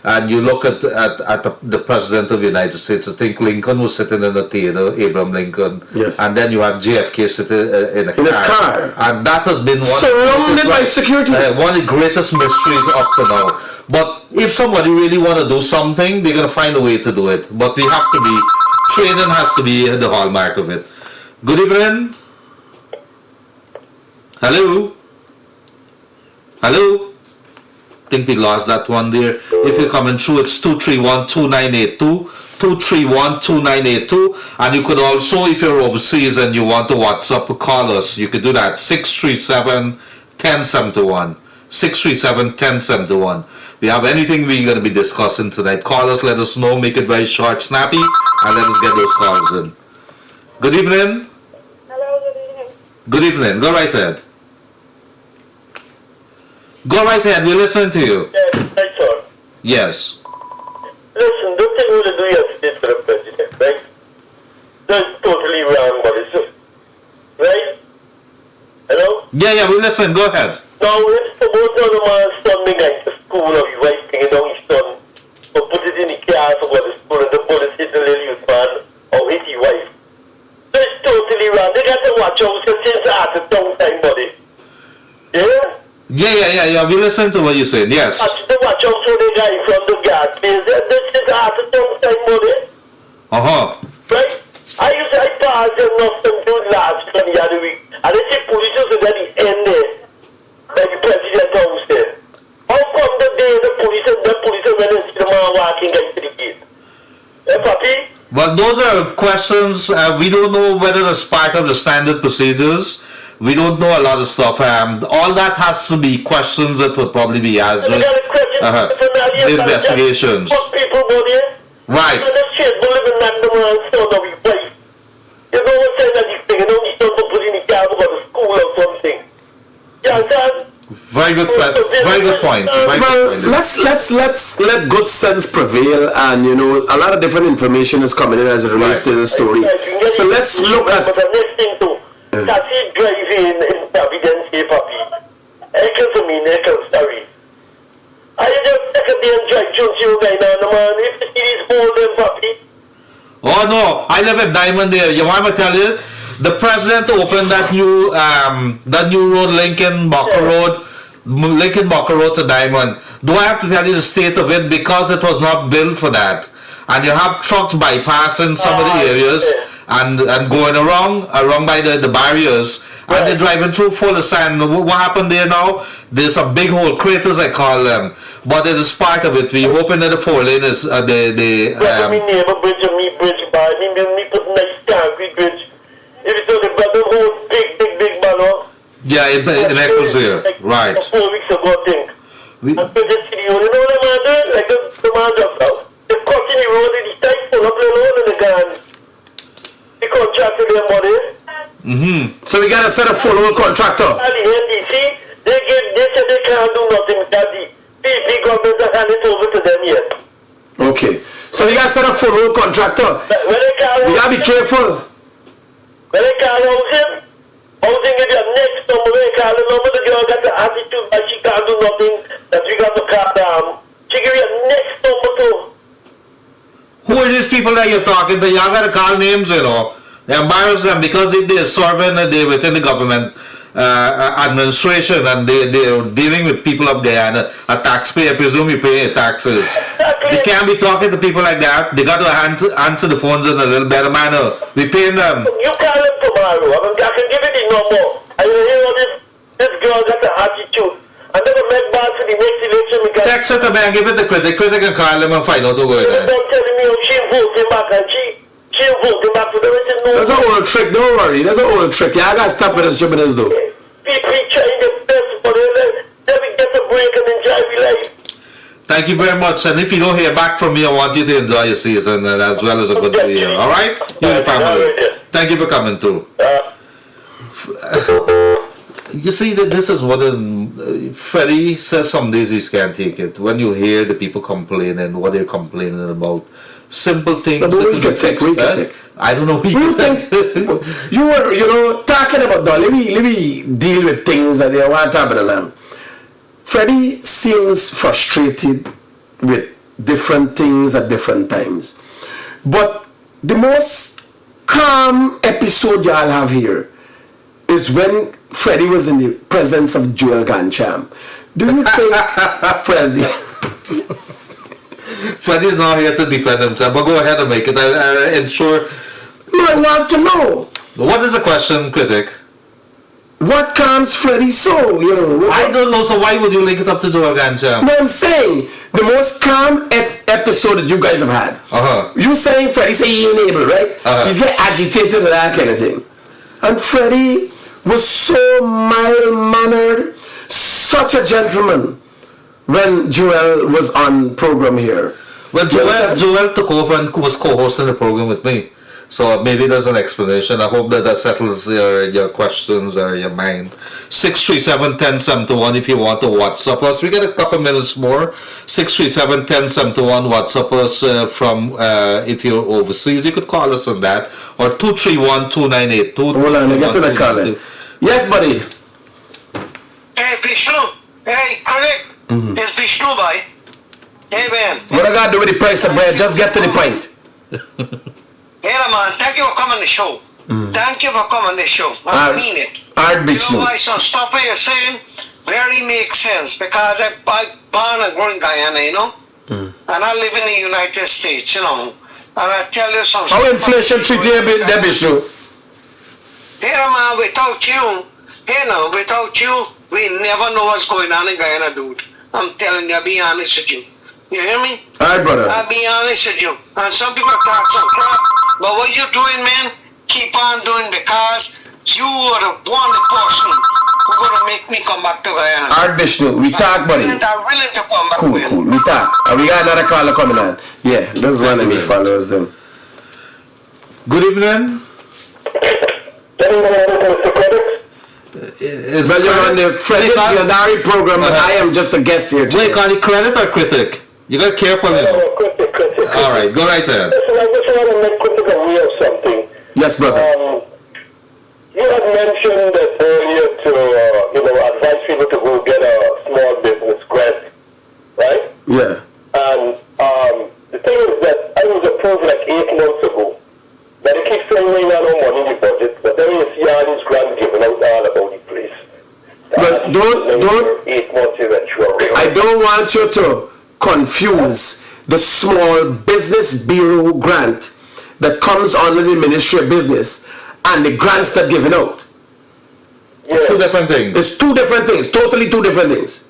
And you look at the president of the United States. I think Lincoln was sitting in the theater, Abraham Lincoln. Yes. And then you have JFK sitting in his car. And that has been surrounded by security. One of the greatest mysteries up to now. But if somebody really want to do something, they're going to find a way to do it. But we have to be, training has to be the hallmark of it. Good evening. Hello? Hello? I think we lost that one there. If you're coming through, it's 231-2982, 231-2982, and you could also, if you're overseas and you want to WhatsApp or call us, you could do that, 637-1071, 637-1071. We have anything we're going to be discussing tonight. Call us, let us know, make it very short, snappy, and let us get those calls in. Good evening. Hello, good evening. Good evening. Go right ahead. Go right ahead, we're listening to you. Yes, hi, sir. Yes. Listen, the thing we do yesterday for the president, right? That's totally wrong, but it's just, right? Hello? Yeah, we're listening, go ahead. Now, it's supposed to the man's son being like to school or you right thing, his son, but put it in the car to go to school and the bullet hit the little youth man or hit his wife. So it's totally wrong. They got to watch out since after some time, buddy. Yeah? Yeah, we're listening to what you're saying, yes. Watch out for the guy from the gas place. This is after some time, buddy. Uh-huh. Right? I passed them nothing to last from the other week. And they say police was at the end there. Like the president house there. How come the day the police went and see the man walking into the gate? Papi? Well, those are questions, we don't know whether it's part of the standard procedures. We don't know a lot of stuff. All that has to be questions that would probably be asked with the investigations. People go there. Right. And the shit, believe in that, the man's son of his wife. You know what saying that he's saying, he's not to put in the car to go to school or something. You understand? Very good point. Very good point. Let's let good sense prevail, and a lot of different information is coming in as it relates to the story. So let's look at. But the next thing too, taxi driving in Providence, papi. Sorry. I just take a day and drive to you guys now, man. If it is holding, papi. Oh no, I live at Diamond there. You want me to tell you? The president opened that new road, Lincoln Bocker Road to Diamond. Do I have to tell you the state of it? Because it was not built for that. And you have trucks bypassing some of the areas and going around by the barriers. And they're driving through full of sand. What happened there now? There's some big hole, craters I call them. But it is part of it. We're hoping that the 4-lane is my neighbor bridge and me bridge by me put nice concrete bridge. If it's on the brother whole big ballon. Yeah, in Eccles here. Right. 4 weeks ago, I think. And so just see, you know what the man doing? Like the man does now. They're cutting the road in the tight full up the road and the gun. The contractor their money. So we got to set a full contractor. And the NDC, they say they can't do nothing with that. The PP government has handed it over to them yet. Okay. So we got to set a full contractor. We got to be careful. When they call housing is your next number. When they call the number, the girl got the attitude that she can't do nothing, that we got to call down. She give you a next number too. Who are these people that you're talking to? Y'all gotta call names, They embarrass them because if they're serving within the government administration and they're dealing with people of Guyana, a taxpayer, presume you pay taxes. Exactly. They can't be talking to people like that. They got to answer the phones in a little better manner. We paying them. You call them tomorrow. I can give you the number. And you hear this girl got the attitude. And then the make bad for the next election. Text it to me and give it the critic. Critic can call them and find out what's going on. Don't tell me how she voting back and she voting back for the rest of That's an old trick, don't worry. That's an old trick. Yeah, I got to stop with this jibbiness though. People trying the best for them. Let me get a break and enjoy your life. Thank you very much. And if you don't hear back from me, I want you to enjoy your season as well as a good new year. All right? You and your family. Thank you for coming through. You see that this is what Freddie says. Some days he can't take it. When you hear the people complaining, what they're complaining about, simple things. But we can take. I don't know. You think you were, talking about that? Let me deal with things that they want to happen along. Freddie seems frustrated with different things at different times, but the most calm episode y'all have here is when Freddie was in the presence of Joel Gancham. Do you think Freddie's not here to defend himself, but go ahead and make it. I ensure. I want to know. What is the question, critic? What calms Freddie so? I don't know, so why would you link it up to Joel Gancham? No, I'm saying the most calm episode that you guys have had. You saying Freddie say he ain't able, right? He's getting agitated and that kind of thing. And Freddie was so mild-mannered, such a gentleman when Joel was on program here. Well, Joel took over and was co-hosting the program with me. So maybe there's an explanation. I hope that settles your questions or your mind. 637-1071 if you want to WhatsApp us. We got a couple minutes more. 637-1071 WhatsApp us from if you're overseas. You could call us on that. Or 231-2982. Hold on, I get to the caller. Yes, buddy. Hey, Vishnu. Hey, correct. It's Vishnu, boy. Hey, man. What I got to do with the price of bread? Just get to the point. Hey, man, thank you for coming on the show. Thank you for coming on the show. I mean it. Vishnu. You know why, son? Stop what you're saying. Very makes sense because I'm born and grown in Guyana, And I live in the United States, And I tell you something. How inflation treat you there, Vishnu? Hey, man, without you, we never know what's going on in Guyana, dude. I'm telling you, I'll be honest with you. You hear me? Alright, brother. I'll be honest with you. And some people talk some crap, but what you're doing, man, keep on doing because you are the one person who's going to make me come back to Guyana. Alright, Vishnu, we talk, buddy. I'm willing to come back. Cool. We talk. And we got another caller coming on. Yeah, this is one of me followers, them. Good evening. Well, you're on the Freddie Gildarie program, but I am just a guest here. Wait, call it credit or critic? You got careful, Critic. All right, go right ahead. Listen, I just want to make critic aware of something. Yes, brother. You had mentioned that earlier to advise people to go get a small business grant, right? Yeah. And the thing is that I was approved like 8 months ago. Now they keep saying we not no money in the budget, but then you see all these grants given out all about the place. But don't 8 months eventually. I don't want you to confuse the small business bureau grant that comes under the Ministry of Business and the grants that are given out. Yeah. Two different things. It's two different things, totally two different things.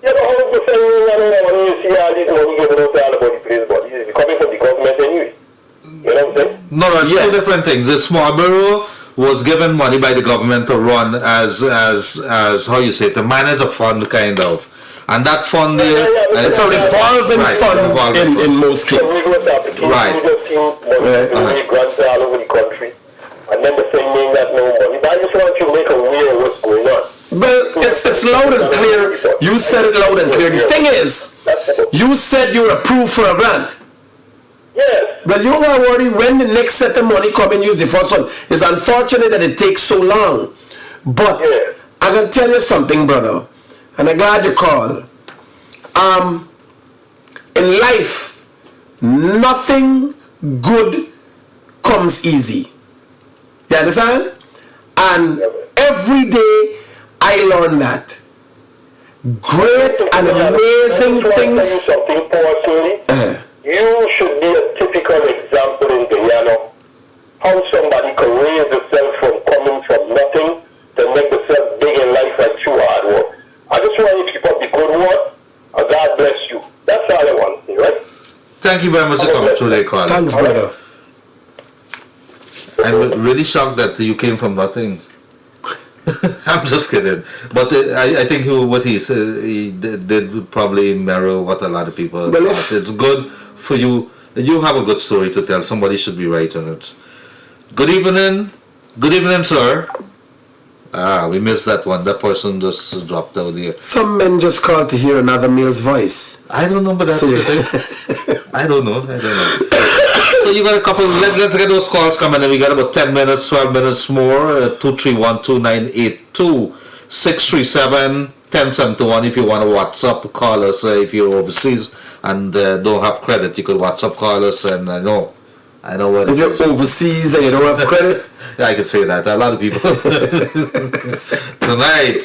Yeah, but how you say we not no money, you see all these money given out all about the place, but it's coming from the government anyway. You know what I'm saying? No, it's two different things. The small bureau was given money by the government to run as how you say it, to manage a fund kind of. And that fund there, it's a revolving fund in most cases. Right. Grants all over the country. And then the thing mean that no money. But I just want you to make aware of what's going on. Well, it's loud and clear. You said it loud and clear. The thing is, you said you were approved for a grant. Yes. Well, you don't worry when the next set of money come and use the first one. It's unfortunate that it takes so long. But I'm going to tell you something, brother. And I'm glad you called. In life, nothing good comes easy. You understand? And every day I learn that. Great and amazing things. Something personally. You should be a typical example in Guyana. How somebody can raise themselves from coming from nothing to make themselves big in life like through hard work. I just want you to keep up the good work, and God bless you. That's all I want to say, right? Thank you very much for coming through the call. Thanks, brother. I'm really shocked that you came from nothing. I'm just kidding. But I think what he said, he did probably mirror what a lot of people thought. It's good for you. You have a good story to tell. Somebody should be writing it. Good evening. Good evening, sir. We missed that one. That person just dropped out here. Some men just call to hear another male's voice. I don't know, but that's So- I don't know. So you got a couple. Let's get those calls coming in. We got about 10 minutes, 12 minutes more. 231-2982-637-1071. If you want to WhatsApp, call us. If you're overseas and don't have credit, you could WhatsApp call us. And I know what If it is. you're overseas and you don't have credit, I could say that. A lot of people. tonight,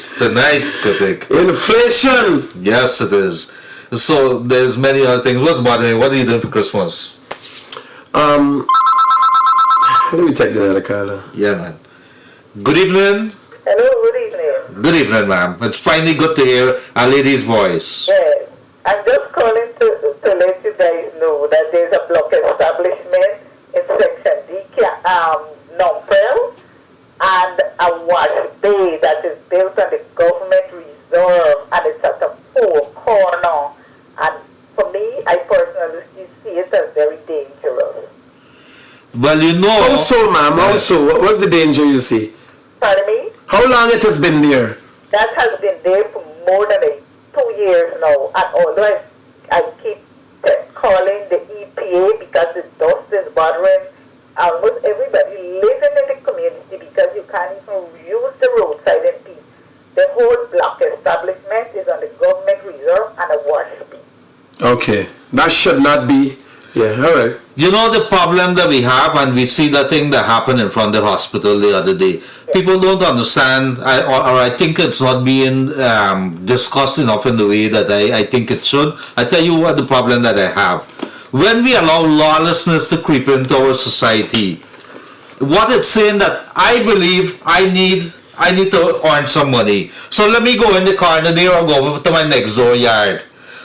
Kritik. inflation. Yes, it is. So there's many other things. What's bothering you? What are you doing for Christmas? Let me take the other caller. Yeah, man. Good evening. Hello, good evening. Good evening, ma'am. It's finally good to hear a lady's voice. Yes, I'm just calling to let you guys know that there's a block establishment in section D, Nompel, and a wash bay that is built on the government reserve, and it's at a four corner. And for me, I personally see it as very dangerous. Well, you know. Also, ma'am, what's the danger you see? Pardon me? How long it has been there? That has been there for more than 2 years now. And although I keep calling the EPA because the dust is bothering almost everybody living in the community because you can't even use the roadside in peace. The whole block establishment is on the government reserve and a wash bay. Okay, that should not be. Yeah, all right. You know the problem that we have, and we see the thing that happened in front of the hospital the other day. People don't understand, or I think it's not being discussed enough in the way that I think it should. I tell you what the problem that I have. When we allow lawlessness to creep into our society, what it's saying that I believe I need to earn some money. So let me go in the corner there or go to my next door yard.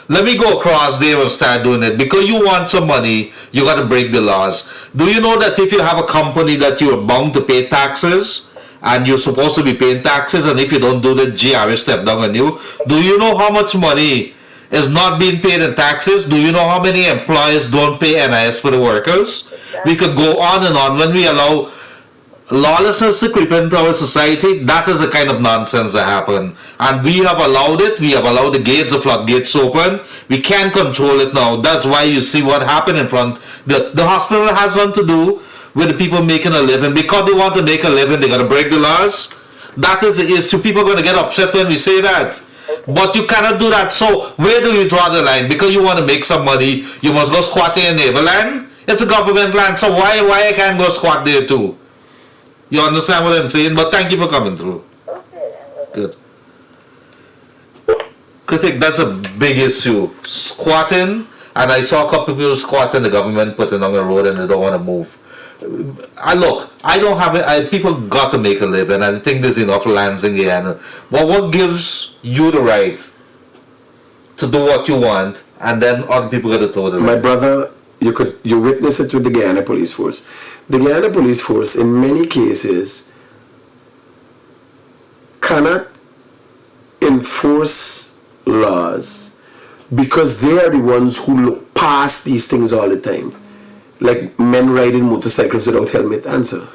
Let me go across there and start doing it. Because you want some money, you got to break the laws. Do you know that if you have a company that you're bound to pay taxes, and you're supposed to be paying taxes, and if you don't do the GRS step down on you, do you know how much money is not being paid in taxes? Do you know how many employers don't pay NIS for the workers? We could go on and on. When we allow lawlessness to creep into our society, that is the kind of nonsense that happen. And we have allowed it. We have allowed the floodgates open. We can't control it now. That's why you see what happened in front. The hospital has nothing to do with the people making a living. Because they want to make a living, they got to break the laws. That is the issue. People are going to get upset when we say that. But you cannot do that. So where do you draw the line? Because you want to make some money, you must go squat in neighbor land. It's a government land, so why I can't go squat there too? You understand what I'm saying? But thank you for coming through. Okay. Good. Kritik, that's a big issue. Squatting, and I saw a couple people squatting, the government putting on the road and they don't want to move. I don't have it. People got to make a living, and I think there's enough lands in Guyana. But what gives you the right to do what you want, and then other people got to throw the My right? brother, you witness it with the Guyana Police Force. The Guyana Police Force, in many cases, cannot enforce laws because they are the ones who look past these things all the time. Like men riding motorcycles without helmet. Answer.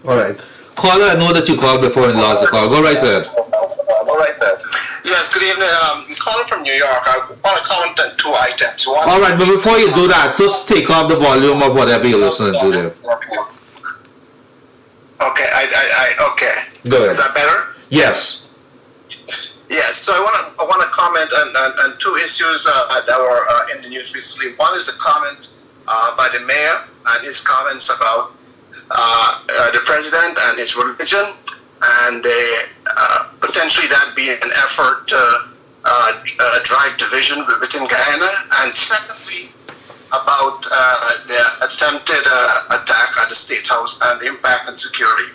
All right. Caller, I know that you called before and lost the call. Go right ahead. Yes, good evening. I'm calling from New York. I want to comment on 2 items. One, All right, but before you do that, just take off the volume of whatever you're listening to there. Okay, okay. Go ahead. Is that better? Yes. Yes. So I want to comment on 2 issues that were in the news recently. One is a comment by the mayor and his comments about the president and his religion, and potentially that being an effort to drive division within Guyana. And secondly, about the attempted attack at the State House and the impact on security.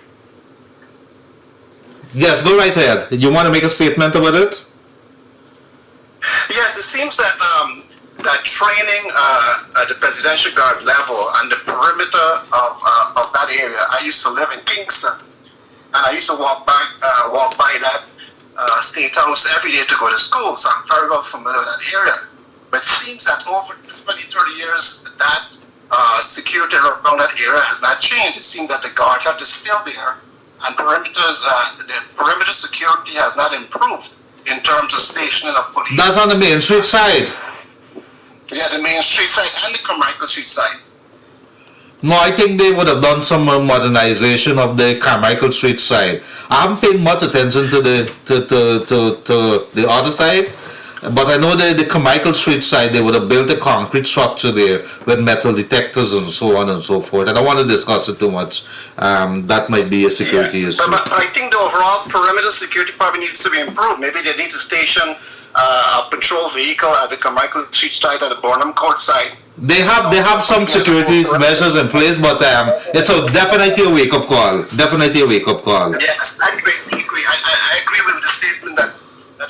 Yes, go right ahead. You want to make a statement about it? Yes, it seems that that training at the Presidential Guard level and the perimeter of that area. I used to live in Kingston, and I used to walk by that State House every day to go to school, so I'm very well familiar with that area. But it seems that over 20, 30 years, that security around that area has not changed. It seems that the Guard is still there, and the perimeter security has not improved in terms of stationing of police. That's on the Main Street side. Yeah, the Main Street side and the Carmichael Street side. No, I think they would have done some modernization of the Carmichael Street side. I haven't paid much attention to the other side, but I know the Carmichael Street side, they would have built a concrete structure there with metal detectors and so on and so forth. I don't want to discuss it too much. That might be a security issue. But I think the overall perimeter security probably needs to be improved. Maybe they need to station a patrol vehicle at the Carmichael Street side or the Burnham Court side. They have some security measures in place, but it's definitely a wake-up call. Definitely a wake-up call. Yes, I agree. I agree with the statement that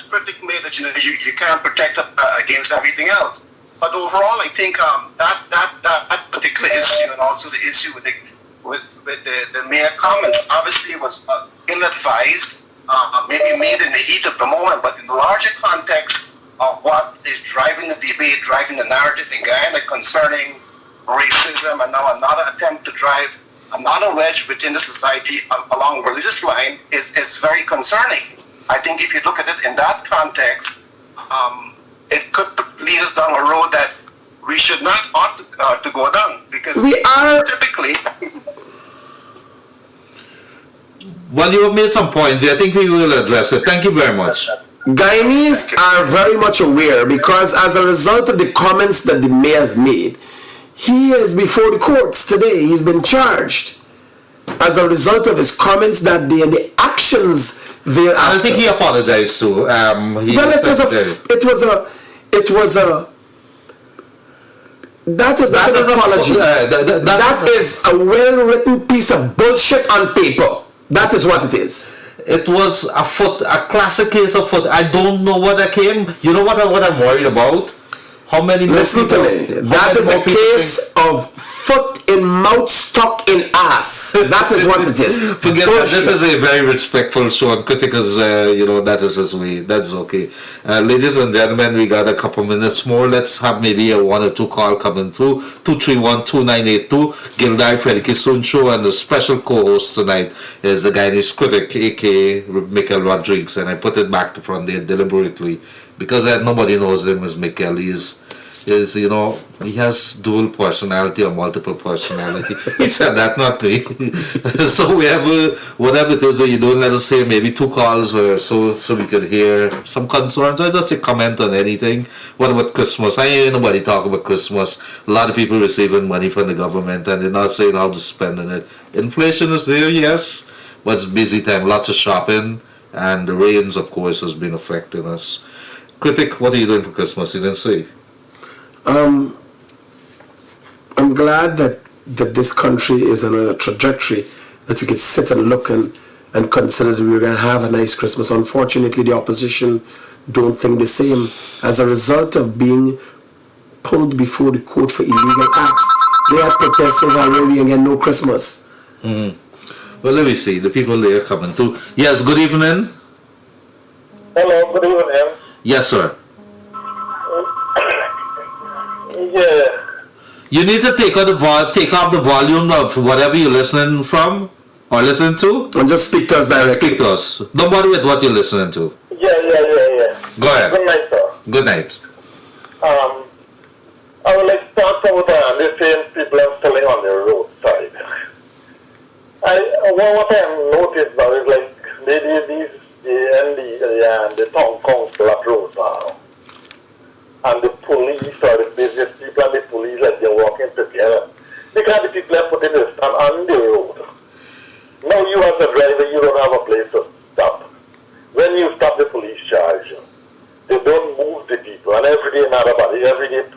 Critic made that you can't protect against everything else. But overall, I think that particular issue and also the issue with the mayor comments obviously was ill-advised, maybe made in the heat of the moment, but in the larger context of what is driving the debate, driving the narrative in Guyana concerning racism, and now another attempt to drive another wedge within the society along religious line is very concerning. I think if you look at it in that context, it could lead us down a road that we should not ought to go down, because We are typically. Well, you have made some points. I think we will address it. Thank you very much. Guyanese are very much aware, because as a result of the comments that the mayor has made, he is before the courts today. He's been charged as a result of his comments that day and the actions thereafter. I think he apologized too. Well, that is not an apology. That is a well-written piece of bullshit on paper. That is what it is. It was a classic case of foot. I don't know what that came. You know what I'm worried about? How many more Listen people, to me. That is a case of foot in mouth, stuck in ass. That is what it is. Forget that. This is a very respectful show, and Critic is, that is his way. That's okay. Ladies and gentlemen, we got a couple minutes more. Let's have maybe a one or two call coming through. 231-2982. Gildarie, Freddie Kissoon show, and the special co-host tonight is the Guyanese Critic, a.k.a. Michael Rodriguez, and I put it back to front there deliberately, because nobody knows him as Michael. He has dual personality or multiple personality. He said that, not me. So we have whatever it is that you do, let us say maybe two calls or so we could hear some concerns or just a comment on anything. What about Christmas? I ain't nobody talk about Christmas. A lot of people receiving money from the government and they're not saying how to spend on it. Inflation is there, yes, but it's busy time, lots of shopping, and the rains, of course, has been affecting us. Critic, what are you doing for Christmas? You didn't say. I'm glad that this country is on a trajectory that we could sit and look and consider that we're going to have a nice Christmas. Unfortunately, the opposition don't think the same. As a result of being pulled before the court for illegal acts, they are protesters already and get no Christmas. Well, let me see. The people there coming through. Yes, good evening. Hello, good evening. Yes, sir. Yeah. You need to take off the volume of whatever you're listening from or listen to. And just speak to us directly. Speak to us. Don't bother with what you're listening to. Yeah. Go ahead. Good night, sir. Good night. I would like to talk about the same people I'm selling on the roadside. What I have noticed now is like the town council at Rosal and the police or the business people and the police, like they're working together. Because the people are putting the stand on the road. Now you as a driver, you don't have a place to stop. When you stop, the police charge you. They don't move the people, and every day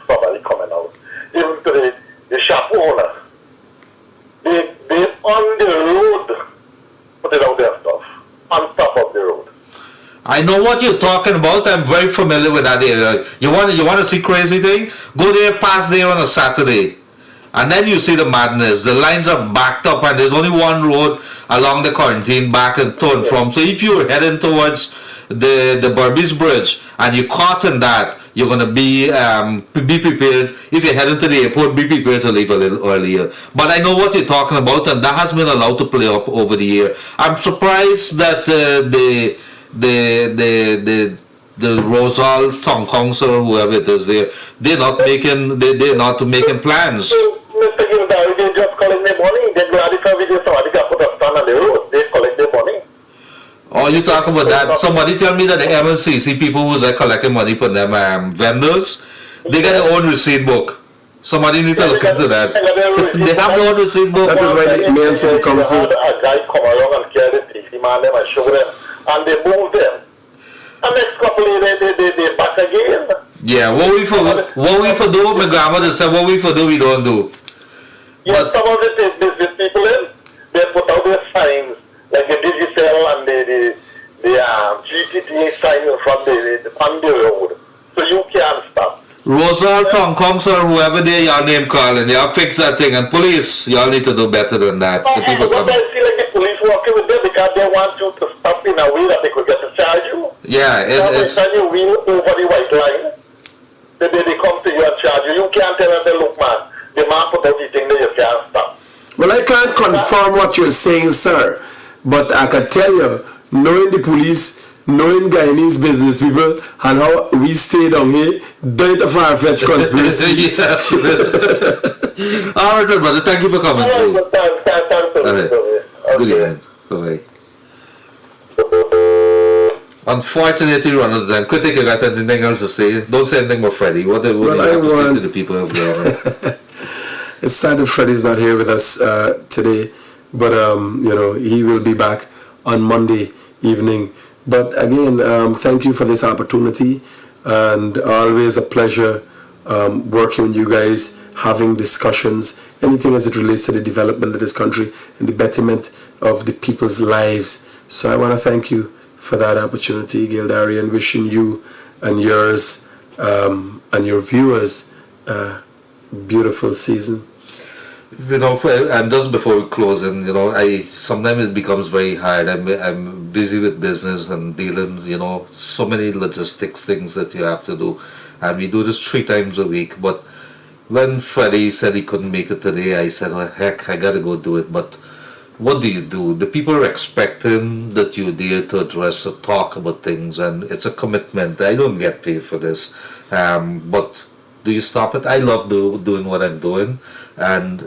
somebody coming out. Even to the shop owner. They on the road putting out their stuff on top of the road. I know what you're talking about. I'm very familiar with that area. You want to see crazy thing? Go there, pass there on a Saturday. And then you see the madness. The lines are backed up and there's only one road along the quarantine back and turn from. So if you're heading towards the Berbice Bridge and you're caught in that, you're gonna be prepared. If you're heading to the airport, be prepared to leave a little earlier. But I know what you're talking about, and that has been allowed to play up over the year. I'm surprised that the Rosal Town Council or whoever it is, they're not making plans. Mr. Gildarie, they just collect their money. They're glad if every day somebody got put a stand on the road. They collect their money. Oh, you talking about that? Somebody tell me that the MLCC people who's collecting money from them vendors, they got their own receipt book. Somebody need to look into that. They have their own receipt book. That is why the mayor said comes in. A guy come along and carry the PC man them and show them, and they move them. And next couple of days they back again. Yeah, what we for do, my grandmother said, what we for do, we don't do. Yeah, some of the business people they put out their signs, like the digital and the GTTA sign in front on the road. So you can't stop. Rosal, Tom Kongs, or whoever they y'all name calling, y'all fix that thing. And police, y'all need to do better than that. The people What I feel like the police working with them because they want you to stop in a way that they could get to charge you. Yeah, Every time you wheel over the white line, they come to you and charge you. You can't tell them, look man, the man put out the thing that you can't stop. Well, I can't confirm what you're saying, sir, but I can tell you, knowing the police, knowing Guyanese business people, and how we stay down here, don't a far-fetched conspiracy. All right, brother, thank you for coming through. Thanks. Good evening. Bye-bye. Unfortunately, run out of time. Critic, you got anything else to say? Don't say anything about Freddie. What do you have to say to the people of Guyana? It's sad that Freddie's not here with us today, but he will be back on Monday evening. But again, thank you for this opportunity, and always a pleasure working with you guys, having discussions, anything as it relates to the development of this country and the betterment of the people's lives. So I want to thank you for that opportunity, Gildarie, and wishing you and yours and your viewers a beautiful season. And just before we close, sometimes it becomes very hard. I'm busy with business and dealing, so many logistics things that you have to do, and we do this 3 times a week. But when Freddie said he couldn't make it today, I said, well, heck, I gotta go do it. But what do? The people are expecting that you're there to address or talk about things, and it's a commitment. I don't get paid for this, but do you stop it? I love doing what I'm doing, and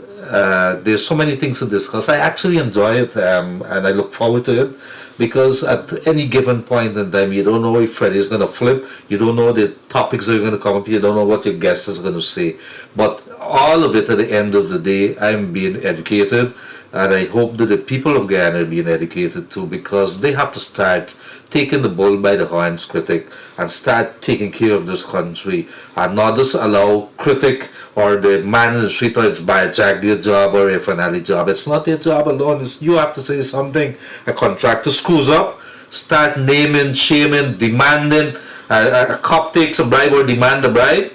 there's so many things to discuss. I actually enjoy it, and I look forward to it, because at any given point in time, you don't know if Freddie is going to flip, you don't know the topics that are going to come up, you don't know what your guest is going to say. But all of it, at the end of the day, I'm being educated, and I hope that the people of Guyana are being educated too, because they have to start taking the bull by the horns, Critic, and start taking care of this country, and not just allow Critic or the man in the street or its Jack their job or a finale job. It's not their job alone. You have to say something. A contractor screws up, start naming, shaming, demanding. A cop takes a bribe or demand a bribe.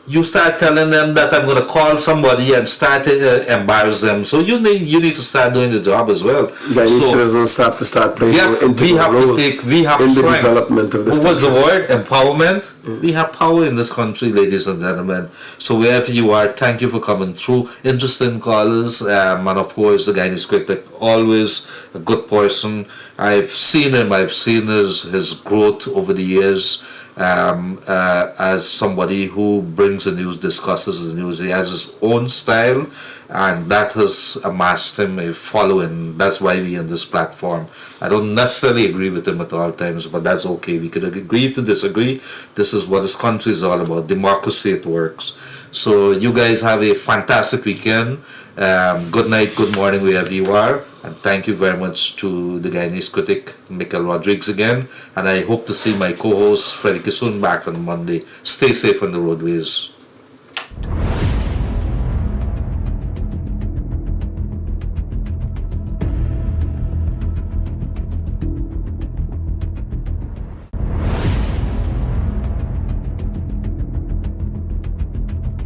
You start telling them that I'm going to call somebody and start to embarrass them. So you need to start doing the job as well. Citizens have to start playing we have in the development of this country. What's the word? Empowerment. We have power in this country, ladies and gentlemen. So wherever you are, thank you for coming through. Interesting callers, and of course the Guyanese Critic, always a good person. I've seen him. I've seen his growth over the years. As somebody who brings the news, discusses the news. He has his own style, and that has amassed him a following. That's why we're on this platform. I don't necessarily agree with him at all times, but that's okay. We could agree to disagree. This is what this country is all about. Democracy, it works. So you guys have a fantastic weekend. Good night, good morning, wherever you are. And thank you very much to the Guyanese Critic, Michael Rodriguez again. And I hope to see my co-host, Freddie Kissoon, back on Monday. Stay safe on the roadways.